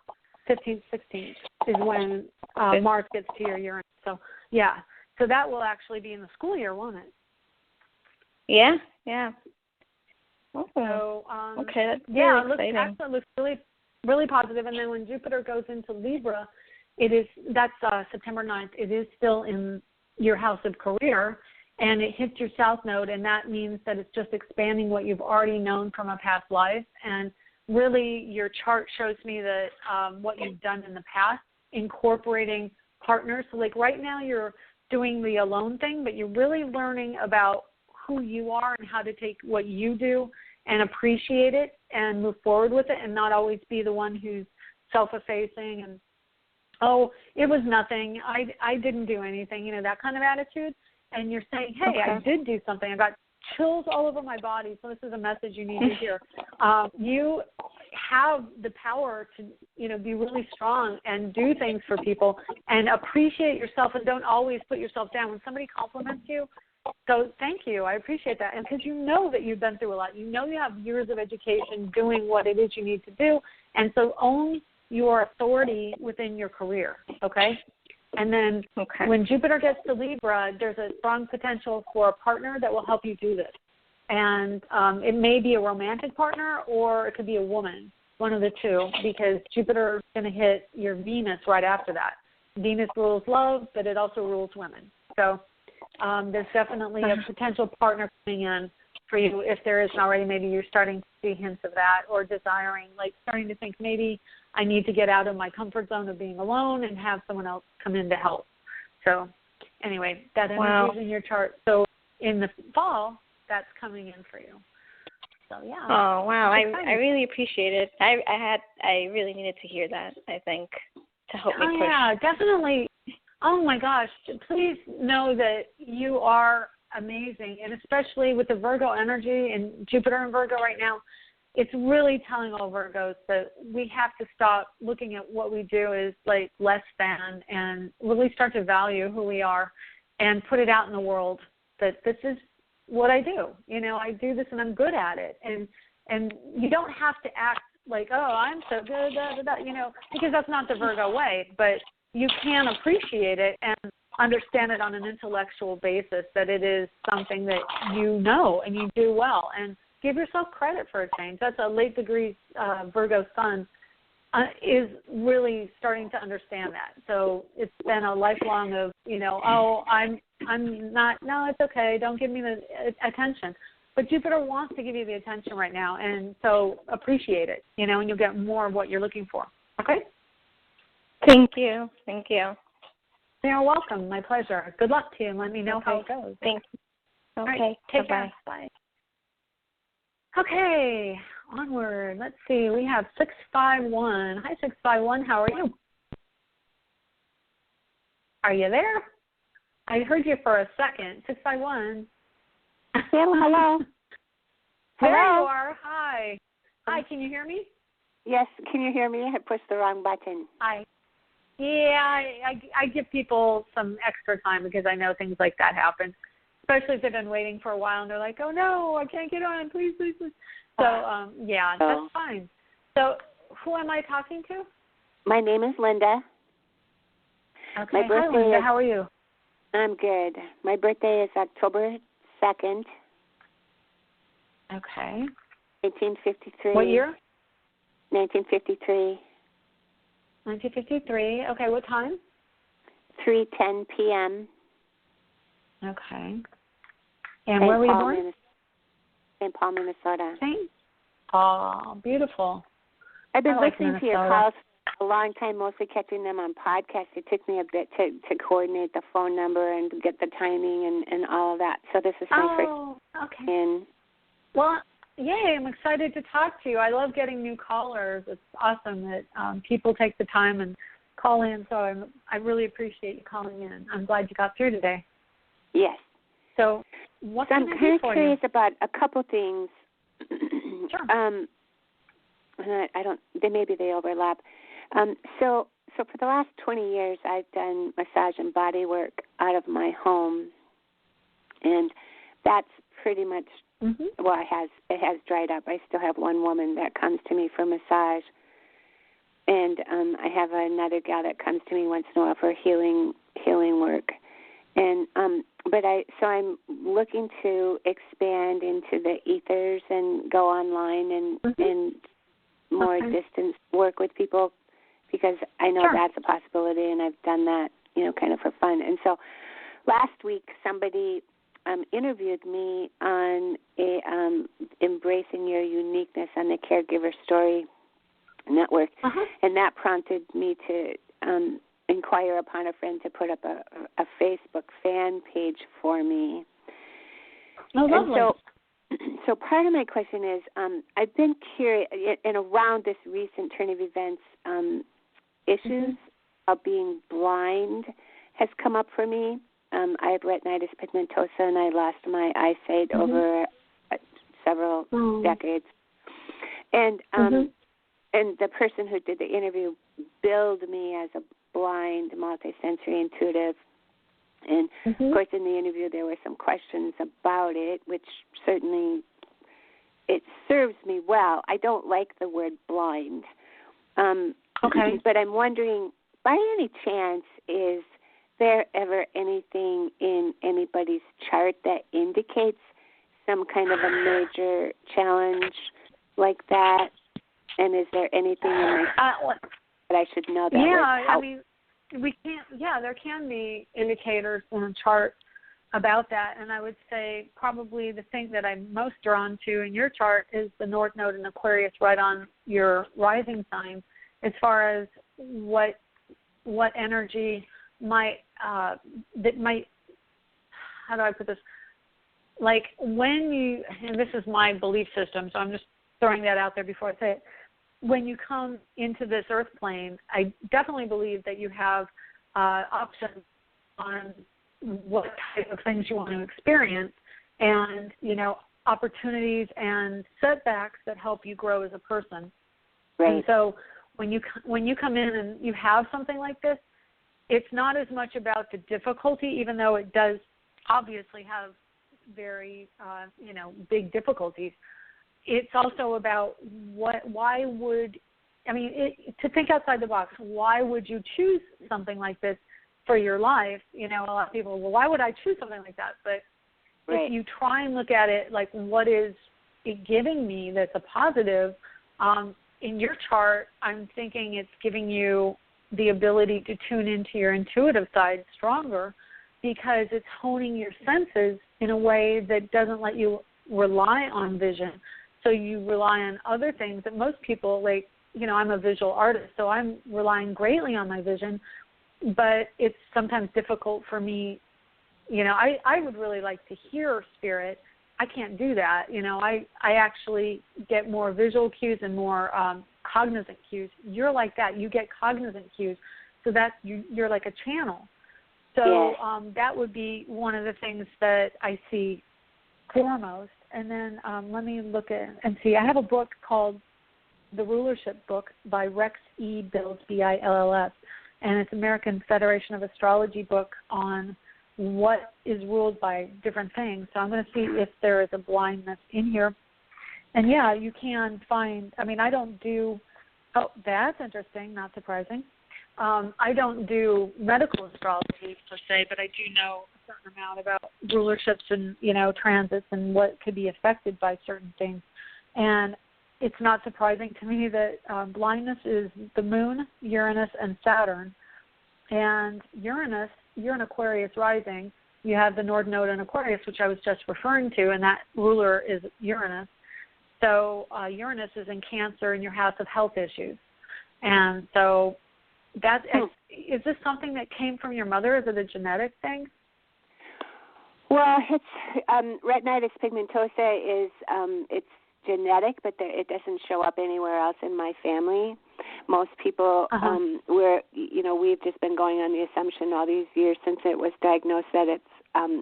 15th, 16th is when Mars gets to your Uranus. So, yeah. So that will actually be in the school year, won't it? Yeah, yeah. Oh. So, okay, that's really exciting. It looks really, really positive. And then when Jupiter goes into Libra, that's September 9th. It is still in your house of career, and it hits your South Node, and that means that it's just expanding what you've already known from a past life. And really, your chart shows me that what you've done in the past, incorporating partners. So, like right now, you're doing the alone thing, but you're really learning about who you are and how to take what you do and appreciate it and move forward with it, and not always be the one who's self-effacing and, oh, it was nothing, I didn't do anything, that kind of attitude. And you're saying, hey, I did do something. I got chills all over my body, so this is a message you need to hear. You have the power to, be really strong and do things for people and appreciate yourself, and don't always put yourself down. When somebody compliments you, so thank you. I appreciate that. And because you know that you've been through a lot. You have years of education doing what it is you need to do. And so own your authority within your career, okay? And then when Jupiter gets to Libra, there's a strong potential for a partner that will help you do this. And it may be a romantic partner, or it could be a woman, one of the two, because Jupiter is going to hit your Venus right after that. Venus rules love, but it also rules women. So there's definitely a potential partner coming in for you. If there isn't already, maybe you're starting to see hints of that, or desiring, like starting to think maybe I need to get out of my comfort zone of being alone and have someone else come in to help. So anyway, that energy is in your chart. So in the fall, that's coming in for you. So yeah. Oh wow, I really appreciate it. I really needed to hear that, I think, to help me push. Yeah, definitely. Oh, my gosh. Please know that you are amazing, and especially with the Virgo energy and Jupiter in Virgo right now, it's really telling all Virgos that we have to stop looking at what we do as like less than, and really start to value who we are and put it out in the world that this is what I do. I do this and I'm good at it. And you don't have to act like, oh, I'm so good, because that's not the Virgo way, but you can appreciate it and understand it on an intellectual basis, that it is something that you know and you do well, and give yourself credit for a change. That's a late degree Virgo sun is really starting to understand that. So it's been a lifelong of, oh, I'm not, no, it's okay, don't give me the attention. But Jupiter wants to give you the attention right now, and so appreciate it, and you'll get more of what you're looking for. Okay? Thank you. Thank you. You're welcome. My pleasure. Good luck to you, and let me know how it goes. Thank you. Okay. All right, take Bye-bye. care. Bye. Okay, onward. Let's see. We have 651. Hi, 651. How are you? Are you there? I heard you for a second. 651. Hello. There Hello. you are. Hi. Hi, can you hear me? Yes, can you hear me? I pushed the wrong button. Hi. Yeah, I give people some extra time because I know things like that happen, especially if they've been waiting for a while and they're like, oh, no, I can't get on. Please, please, please. So, yeah, that's fine. So who am I talking to? My name is Linda. Okay. Hi, Linda. How are you? I'm good. My birthday is October 2nd. Okay. 1953. What year? 1953. 1953. Okay, what time? 3:10 p.m. Okay. And where were you born? St. Paul, Minnesota. Oh, beautiful. I've been listening to your calls for a long time, mostly catching them on podcasts. It took me a bit to coordinate the phone number and get the timing and all of that. So this is my first in. Well, yay, I'm excited to talk to you. I love getting new callers. It's awesome that people take the time and call in, so I really appreciate you calling in. I'm glad you got through today. Yes. So what can I do for you? I'm kind of curious about a couple things. Sure. Maybe they overlap. So for the last 20 years, I've done massage and body work out of my home, and that's pretty much well, it has dried up. I still have one woman that comes to me for massage, and I have another gal that comes to me once in a while for healing work, and so I'm looking to expand into the ethers and go online and more distance work with people, because I know that's a possibility, and I've done that, kind of for fun. And so last week somebody interviewed me on Embracing Your Uniqueness on the Caregiver Story Network, and that prompted me to inquire upon a friend to put up a Facebook fan page for me. Oh, lovely. So part of my question is, I've been curious, and around this recent turn of events, issues of being blind has come up for me. I have retinitis pigmentosa, and I lost my eyesight over several decades. And and the person who did the interview billed me as a blind, multisensory intuitive. And, of course, in the interview there were some questions about it, which certainly it serves me well. I don't like the word blind. But I'm wondering, by any chance, is there ever anything in anybody's chart that indicates some kind of a major challenge like that? And is there anything in my that I should know that would help? I mean, there can be indicators in a chart about that, and I would say probably the thing that I'm most drawn to in your chart is the North Node in Aquarius right on your rising sign, as far as what energy might how do I put this? Like when you, and this is my belief system, so I'm just throwing that out there before I say it. When you come into this earth plane, I definitely believe that you have options on what type of things you want to experience, and opportunities and setbacks that help you grow as a person. Right. And so when you come in and you have something like this, it's not as much about the difficulty, even though it does obviously have very big difficulties. It's also about to think outside the box. Why would you choose something like this for your life? A lot of people, well, why would I choose something like that? But if you try and look at it like, what is it giving me that's a positive? In your chart, I'm thinking it's giving you the ability to tune into your intuitive side stronger, because it's honing your senses in a way that doesn't let you rely on vision. So you rely on other things that most people, like, I'm a visual artist, so I'm relying greatly on my vision, but it's sometimes difficult for me. I would really like to hear spirit. I can't do that. I actually get more visual cues and more cognizant cues. You're like that. You get cognizant cues, so that you're like a channel. So that would be one of the things that I see foremost. And then let me look at and see. I have a book called The Rulership Book by Rex E. Bills, Bills, and it's American Federation of Astrology book on what is ruled by different things. So I'm going to see if there is a blindness in here. And, yeah, you can find, I mean, I don't do, oh, that's interesting, not surprising. I don't do medical astrology per se, but I do know a certain amount about rulerships and, you know, transits and what could be affected by certain things. And it's not surprising to me that blindness is the moon, Uranus, and Saturn. And Uranus, you're in Aquarius rising. You have the North Node in Aquarius, which I was just referring to, and that ruler is Uranus. So Uranus is in Cancer in your house of health issues. And so that is this something that came from your mother? Is it a genetic thing? Well, it's retinitis pigmentosa is it's genetic, but it doesn't show up anywhere else in my family. Most people, we've just been going on the assumption all these years since it was diagnosed that it's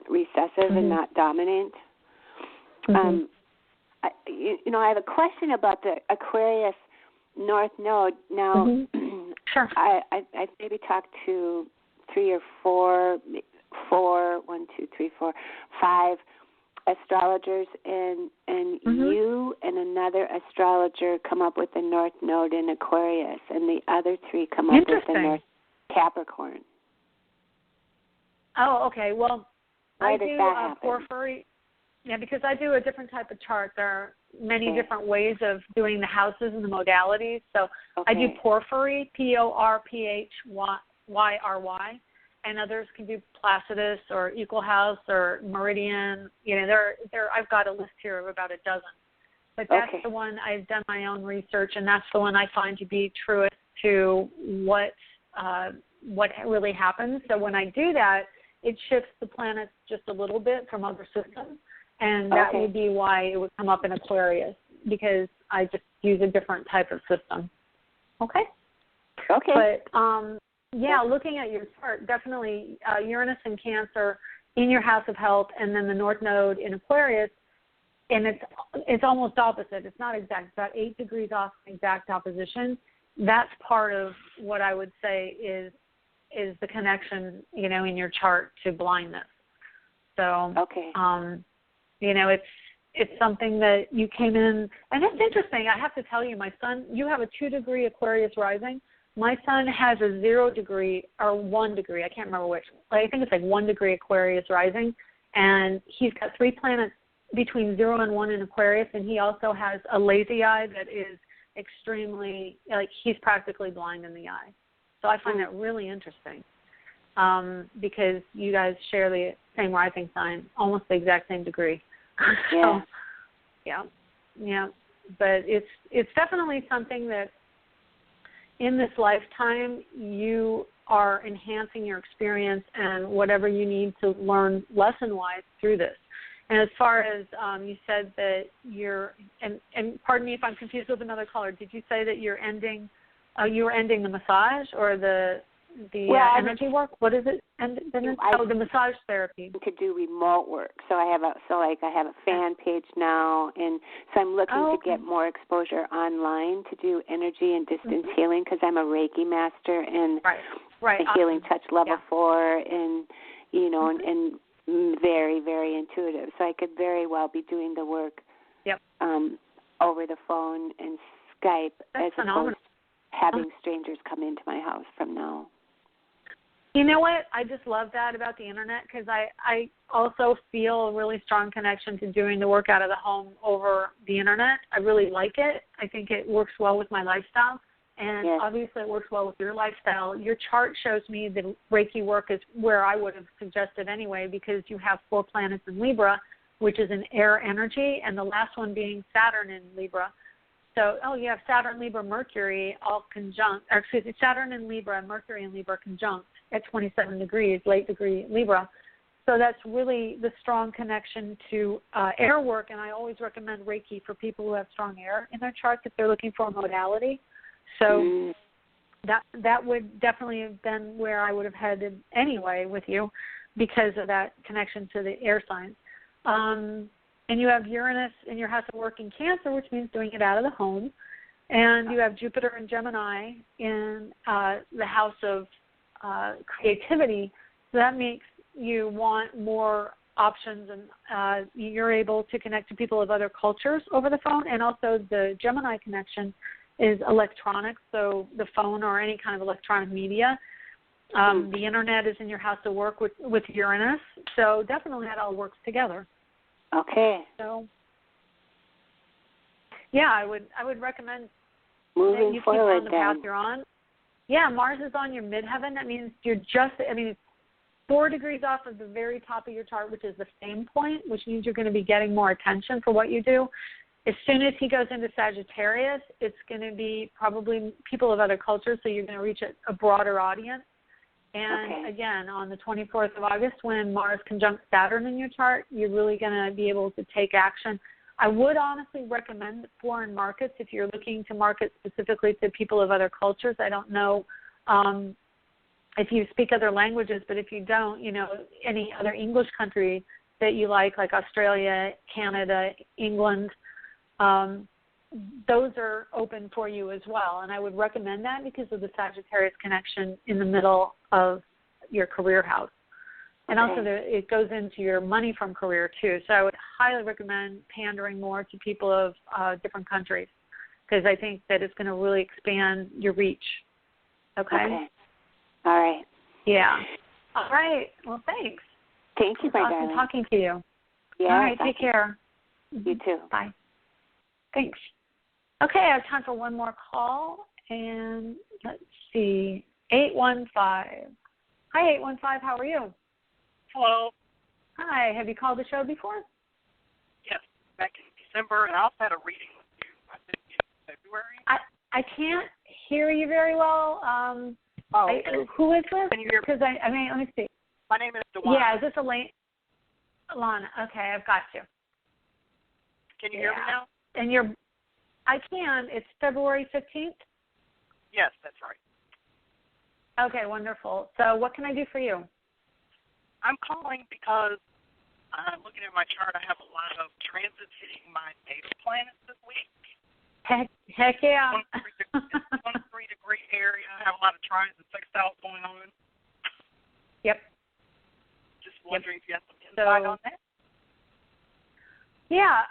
recessive and not dominant. I have a question about the Aquarius North Node. Now, sure. I maybe talked to 3 or 5 astrologers, and you and another astrologer come up with the North Node in Aquarius, and the other 3 come up with the North Capricorn. Oh, okay. Well, Why I does do that happen? porphyry. Yeah, because I do a different type of chart. There are many different ways of doing the houses and the modalities. So I do porphyry, Porphyry, and others can do Placidus or Equal House or Meridian. You know, I've got a list here of about a dozen. But that's the one I've done my own research, and that's the one I find to be truest to what really happens. So when I do that, it shifts the planets just a little bit from other systems. And that would be why it would come up in Aquarius, because I just use a different type of system. Okay? Okay. But, looking at your chart, definitely Uranus in Cancer in your house of health, and then the North Node in Aquarius, and it's almost opposite. It's not exact. It's about 8 degrees off exact opposition. That's part of what I would say is the connection, you know, in your chart to blindness. So, it's something that you came in, and it's interesting. I have to tell you, my son, you have a 2-degree Aquarius rising. My son has a 0 degree or 1 degree. I can't remember which. I think it's like 1 degree Aquarius rising, and he's got 3 planets between 0 and 1 in Aquarius, and he also has a lazy eye that is extremely, like, he's practically blind in the eye. So I find that really interesting because you guys share the same rising sign, almost the exact same degree. Yeah. Yeah. But it's definitely something that in this lifetime you are enhancing your experience and whatever you need to learn lesson-wise through this. And as far as you said that you're, and pardon me if I'm confused with another caller, did you say that you were ending the massage or the energy work? What is it? The massage therapy. To do remote work. So I have a fan page now, and so I'm looking to get more exposure online to do energy and distance healing, because I'm a Reiki master and a healing touch level 4, and and very, very intuitive. So I could very well be doing the work over the phone and Skype as opposed to having strangers come into my house from now. You know what? I just love that about the Internet, because I also feel a really strong connection to doing the work out of the home over the Internet. I really like it. I think it works well with my lifestyle, and obviously it works well with your lifestyle. Your chart shows me that Reiki work is where I would have suggested anyway, because you have 4 planets in Libra, which is an air energy, and the last one being Saturn in Libra. So, you have Saturn, Libra, Mercury all conjunct, Saturn in Libra, Mercury in Libra conjunct at 27 degrees, late degree Libra. So that's really the strong connection to air work, and I always recommend Reiki for people who have strong air in their charts if they're looking for a modality. So that would definitely have been where I would have headed anyway with you, because of that connection to the air signs. and you have Uranus in your house of work in Cancer, which means doing it out of the home. And you have Jupiter and Gemini in the house of creativity. So that makes you want more options, and you're able to connect to people of other cultures over the phone. And also the Gemini connection is electronics, so the phone or any kind of electronic media. The internet is in your house of work with Uranus. So definitely that all works together. Okay. So, yeah, I would recommend moving that you forward keep on the path you're on. Yeah, Mars is on your midheaven. That means it's 4 degrees off of the very top of your chart, which is the same point, which means you're going to be getting more attention for what you do. As soon as he goes into Sagittarius, it's going to be probably people of other cultures, so you're going to reach a broader audience. And again, on the 24th of August, when Mars conjunct Saturn in your chart, you're really going to be able to take action. I would honestly recommend foreign markets if you're looking to market specifically to people of other cultures. I don't know if you speak other languages, but if you don't, any other English country that you like Australia, Canada, England, those are open for you as well. And I would recommend that because of the Sagittarius connection in the middle of your career house. And also it goes into your money from career too. So I would highly recommend pandering more to people of different countries because I think that it's going to really expand your reach. Okay? All right. Yeah. All right. Well, thanks. Thank you, my darling. Awesome talking to you. Yeah. All right. Take care. You too. Bye. Thanks. Okay. I have time for one more call. And let's see. 815. Hi, 815. How are you? Hello. Hi. Have you called the show before? Yes, back in December, and I also had a reading with you, I think, in February. I can't hear you very well. Who is this? Can you hear me? Because let me see. My name is Dewan. Yeah, is this Alana? Okay, I've got you. Can you hear me now? And I can. It's February 15th? Yes, that's right. Okay, wonderful. So what can I do for you? I'm calling because I'm looking at my chart. I have a lot of transits hitting my natal planets this week. Heck yeah. 1 3-degree area. I have a lot of trines and sextiles going on. Yep. Just wondering if you have some insight on that. Yeah.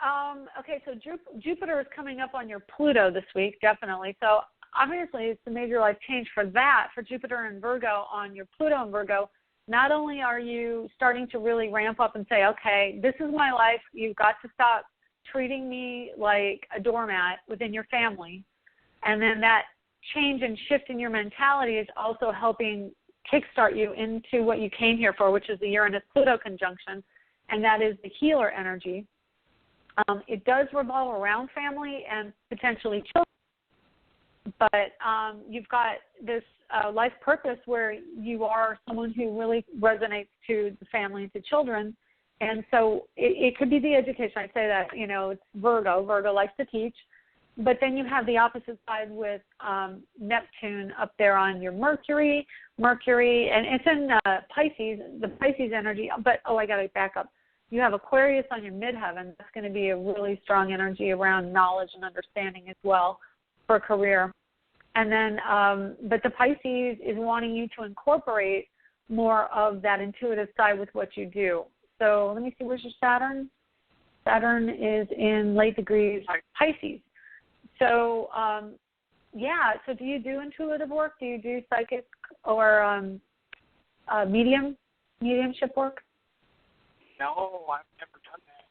Okay, so Jupiter is coming up on your Pluto this week, definitely. So obviously it's a major life change for that, for Jupiter and Virgo on your Pluto and Virgo. Not only are you starting to really ramp up and say, okay, this is my life, you've got to stop treating me like a doormat within your family. And then that change and shift in your mentality is also helping kickstart you into what you came here for, which is the Uranus-Pluto conjunction, and that is the healer energy. It does revolve around family and potentially children, but you've got this life purpose where you are someone who really resonates to the family and to children. And so it could be the education. I say that, it's Virgo. Virgo likes to teach. But then you have the opposite side with Neptune up there on your Mercury, and it's in Pisces, the Pisces energy. But, I got to back up. You have Aquarius on your midheaven. That's going to be a really strong energy around knowledge and understanding as well for a career. And then, but the Pisces is wanting you to incorporate more of that intuitive side with what you do. So let me see, where's your Saturn? Saturn is in late degrees Pisces. So, so do you do intuitive work? Do you do psychic or mediumship work? No, I've never done that.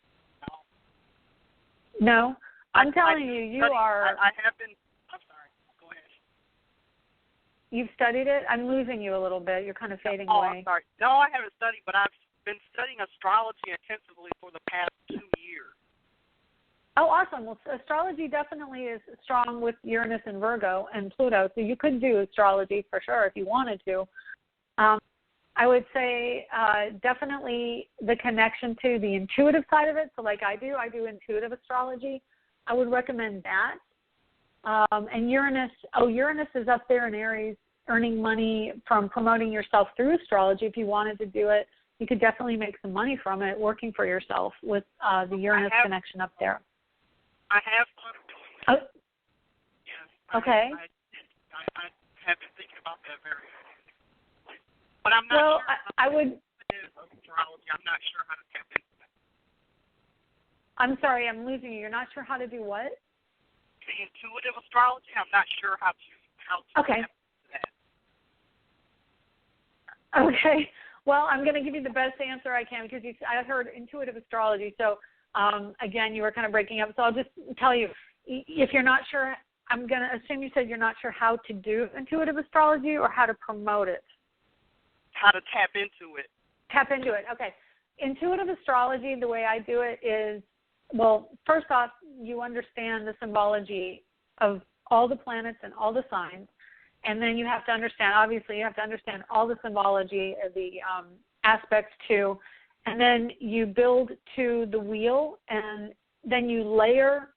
No? I'm telling you, you are... I have been... I'm sorry. Go ahead. You've studied it? I'm losing you a little bit. You're kind of fading I'm away. sorry. No, I haven't studied, but I've been studying astrology intensively for the past 2 years. Oh, awesome. Well, astrology definitely is strong with Uranus and Virgo and Pluto, so you could do astrology for sure if you wanted to. I would say definitely the connection to the intuitive side of it. So like I do intuitive astrology. I would recommend that. And Uranus is up there in Aries, earning money from promoting yourself through astrology if you wanted to do it. you could definitely make some money from it working for yourself with the Uranus connection up there. I have thought of doing that. Oh, Yes. okay. I have been thinking about that very hard. But I'm not well, sure. I would. Astrology. I'm not sure how to tap into that. I'm sorry, I'm losing you. You're not sure how to do what? The intuitive astrology. I'm not sure how to Okay. tap into that. Okay. Well, I'm going to give you the best answer I can because I heard intuitive astrology. So, again, you were kind of breaking up. So I'll just tell you, if you're not sure, I'm going to assume you said you're not sure how to do intuitive astrology or how to promote it. How to tap into it. Tap into it. Okay. Intuitive astrology, the way I do it is, well, first off, you understand the symbology of all the planets and all the signs. And then you have to understand, obviously, you have to understand all the symbology of the aspects too. And then you build to the wheel, and then you layer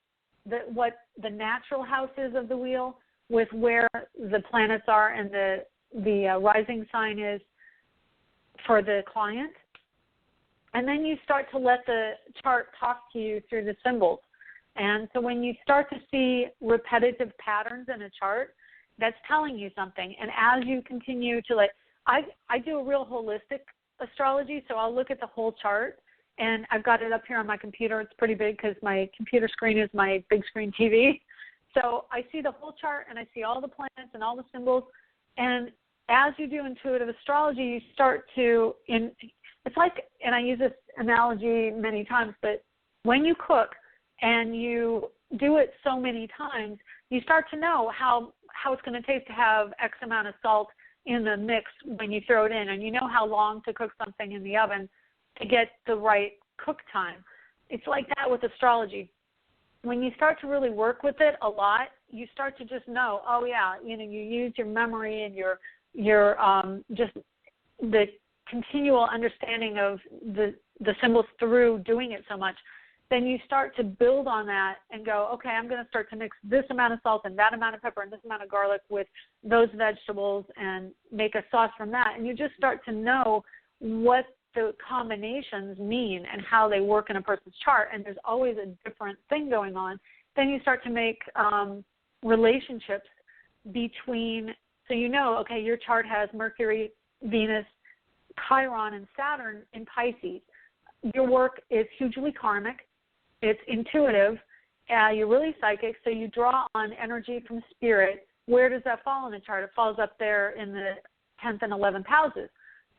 what the natural house is of the wheel with where the planets are and the rising sign is for the client. And then you start to let the chart talk to you through the symbols. And so when you start to see repetitive patterns in a chart, that's telling you something. And as you continue to I do a real holistic astrology, so I'll look at the whole chart, and I've got it up here on my computer. It's pretty big because my computer screen is my big screen TV. So I see the whole chart, and I see all the planets and all the symbols. And as you do intuitive astrology, you start to, it's like, and I use this analogy many times, but when you cook and you do it so many times, you start to know how it's going to taste to have X amount of salt in the mix when you throw it in, and you know how long to cook something in the oven to get the right cook time. It's like that with astrology. When you start to really work with it a lot, you start to just know, oh yeah, you use your memory and your just the continual understanding of the symbols through doing it so much. Then you start to build on that and go, okay, I'm going to start to mix this amount of salt and that amount of pepper and this amount of garlic with those vegetables and make a sauce from that. And you just start to know what the combinations mean and how they work in a person's chart. And there's always a different thing going on. Then you start to make relationships between, so okay, your chart has Mercury, Venus, Chiron, and Saturn in Pisces. Your work is hugely karmic. It's intuitive. You're really psychic, so you draw on energy from spirit. Where does that fall in the chart? It falls up there in the 10th and 11th houses.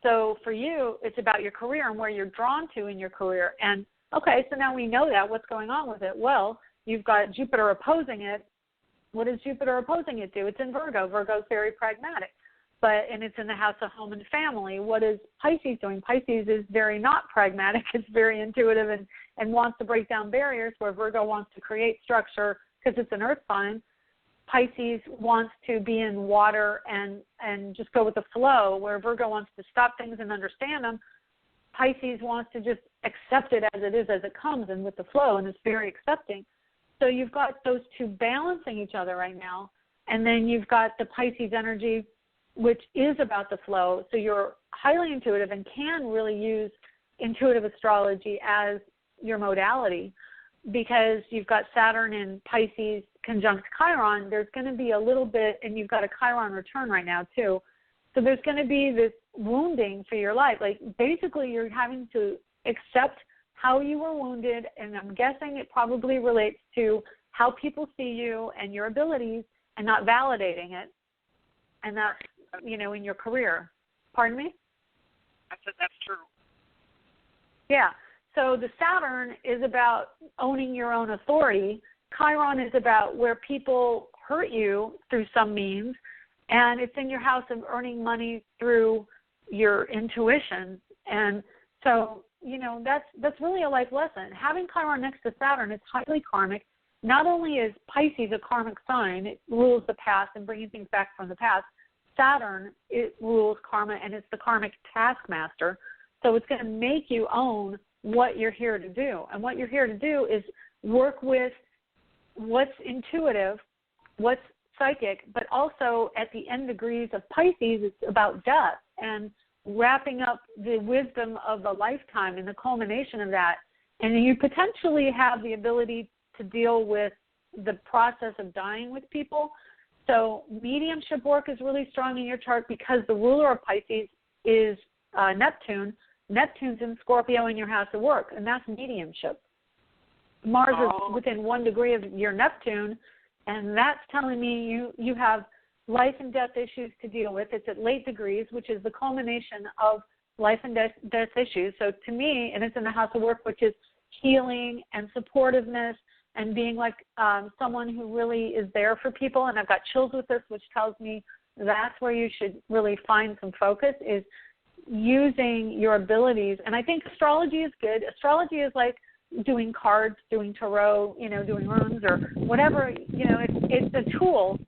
So for you, it's about your career and where you're drawn to in your career. And, okay, so now we know that. What's going on with it? Well, you've got Jupiter opposing it. What does Jupiter opposing it do? It's in Virgo. Virgo's very pragmatic. And it's in the house of home and family. What is Pisces doing? Pisces is very not pragmatic. It's very intuitive and wants to break down barriers, where Virgo wants to create structure because it's an earth sign. Pisces wants to be in water and just go with the flow, where Virgo wants to stop things and understand them. Pisces wants to just accept it as it is, as it comes, and with the flow, and it's very accepting. So you've got those two balancing each other right now, and then you've got the Pisces energy, which is about the flow. So you're highly intuitive and can really use intuitive astrology as your modality, because you've got Saturn in Pisces conjunct Chiron. There's going to be a little bit, and you've got a Chiron return right now too. So there's going to be this wounding for your life. Like basically you're having to accept how you were wounded, and I'm guessing it probably relates to how people see you and your abilities and not validating it. And that's, in your career. Pardon me? I said that's true. Yeah. So the Saturn is about owning your own authority. Chiron is about where people hurt you through some means, and it's in your house of earning money through your intuition. And so, that's really a life lesson. Having Chiron next to Saturn is highly karmic. Not only is Pisces a karmic sign, it rules the past and bringing things back from the past. Saturn, it rules karma, and it's the karmic taskmaster. So it's going to make you own what you're here to do. And what you're here to do is work with what's intuitive, what's psychic, but also at the end degrees of Pisces, it's about death. And wrapping up the wisdom of a lifetime and the culmination of that. And you potentially have the ability to deal with the process of dying with people. So mediumship work is really strong in your chart because the ruler of Pisces is Neptune. Neptune's in Scorpio in your house of work, and that's mediumship. Mars is within 1 degree of your Neptune, and that's telling me you have life and death issues to deal with. It's at late degrees, which is the culmination of life and death issues. So to me, and it's in the house of work, which is healing and supportiveness and being like someone who really is there for people. And I've got chills with this, which tells me that's where you should really find some focus, is using your abilities. And I think astrology is good. Astrology is like doing cards, doing tarot, doing runes or whatever. It's a tool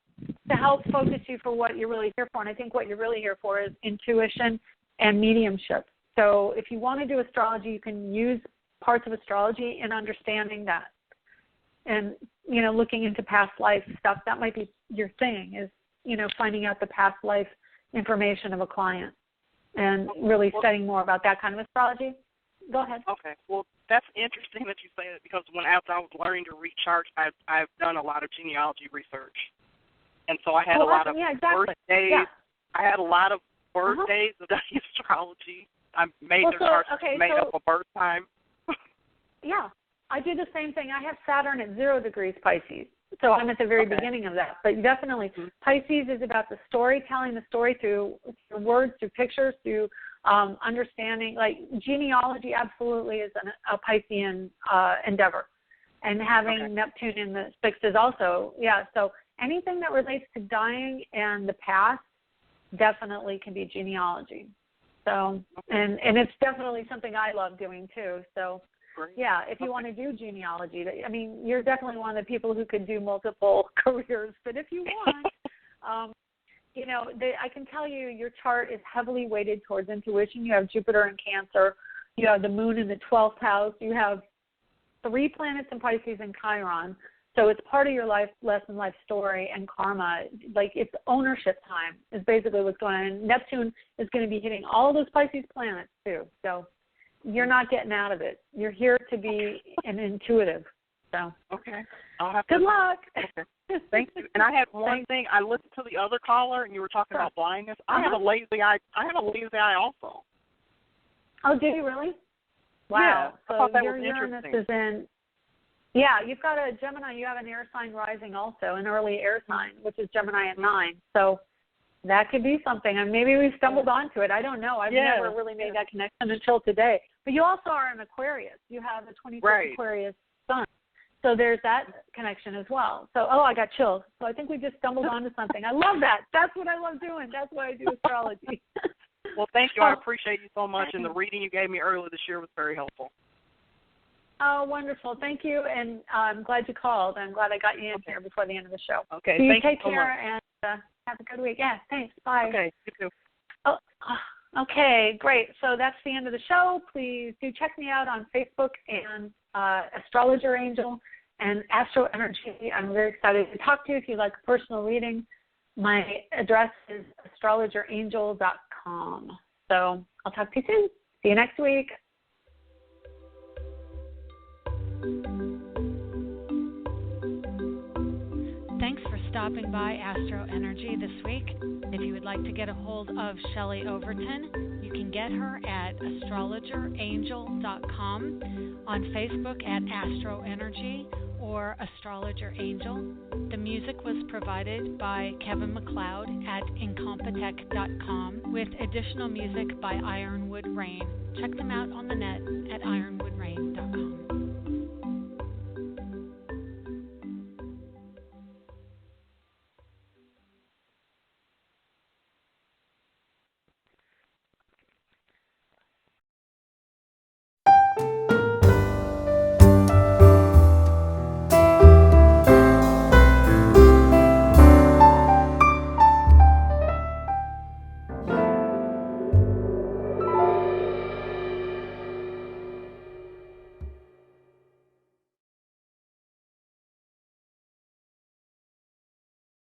to help focus you for what you're really here for. And I think what you're really here for is intuition and mediumship. So if you want to do astrology, you can use parts of astrology in understanding that. And, looking into past life stuff, that might be your thing, is, finding out the past life information of a client and really studying more about that kind of astrology. Go ahead. Okay. Well, that's interesting that you say that, because after I was learning to read charts, I've done a lot of genealogy research. And so I had a lot of birthdays. Yeah. I had a lot of birthdays of astrology. I made their charts made up a birth time. Yeah. I do the same thing. I have Saturn at 0 degrees Pisces. So I'm at the very beginning of that. But definitely, Pisces is about the story, telling the story through words, through pictures, through understanding. Like genealogy absolutely is a Piscean endeavor. And having Neptune in the 6th is also, so anything that relates to dying and the past definitely can be genealogy. So, and it's definitely something I love doing too. So, yeah, if you want to do genealogy, you're definitely one of the people who could do multiple careers. But if you want, I can tell you your chart is heavily weighted towards intuition. You have Jupiter in Cancer. You have the moon in the 12th house. You have 3 planets in Pisces and Chiron. So it's part of your life lesson, life story, and karma. Like, it's ownership time is basically what's going on. And Neptune is going to be hitting all those Pisces planets too. So you're not getting out of it. You're here to be an intuitive. So I'll have good luck. Okay. Thank you. And I had one thing. I listened to the other caller, and you were talking about blindness. I have a lazy eye. I have a lazy eye also. Oh, do you really? Wow. Yeah, I thought that your was Uranus interesting. is in. Yeah, you've got a Gemini. You have an air sign rising also, an early air sign, which is Gemini at 9. So that could be something. And maybe we've stumbled onto it. I don't know. I've never really made that connection until today. But you also are an Aquarius. You have a 26 Aquarius sun. So there's that connection as well. So, I got chills. So I think we just stumbled onto something. I love that. That's what I love doing. That's why I do astrology. Well, thank you. I appreciate you so much. And the reading you gave me earlier this year was very helpful. Oh, wonderful. Thank you. And I'm glad you called. I'm glad I got you in here before the end of the show. Okay. So you thank take you so care much. and have a good week. Yeah, thanks. Bye. Okay. You too. Oh, okay, great. So that's the end of the show. Please do check me out on Facebook and Astrologer Angel and AstroEnergy. I'm very excited to talk to you if you'd like a personal reading. My address is astrologerangel.com. So I'll talk to you soon. See you next week. Thanks for stopping by AstroEnergy this week. If you would like to get a hold of Shelley Overton, you can get her at astrologerangel.com, on Facebook at AstroEnergy or Astrologer Angel. The music was provided by Kevin MacLeod at incompetech.com with additional music by Ironwood Rain. Check them out on the net at Ironwood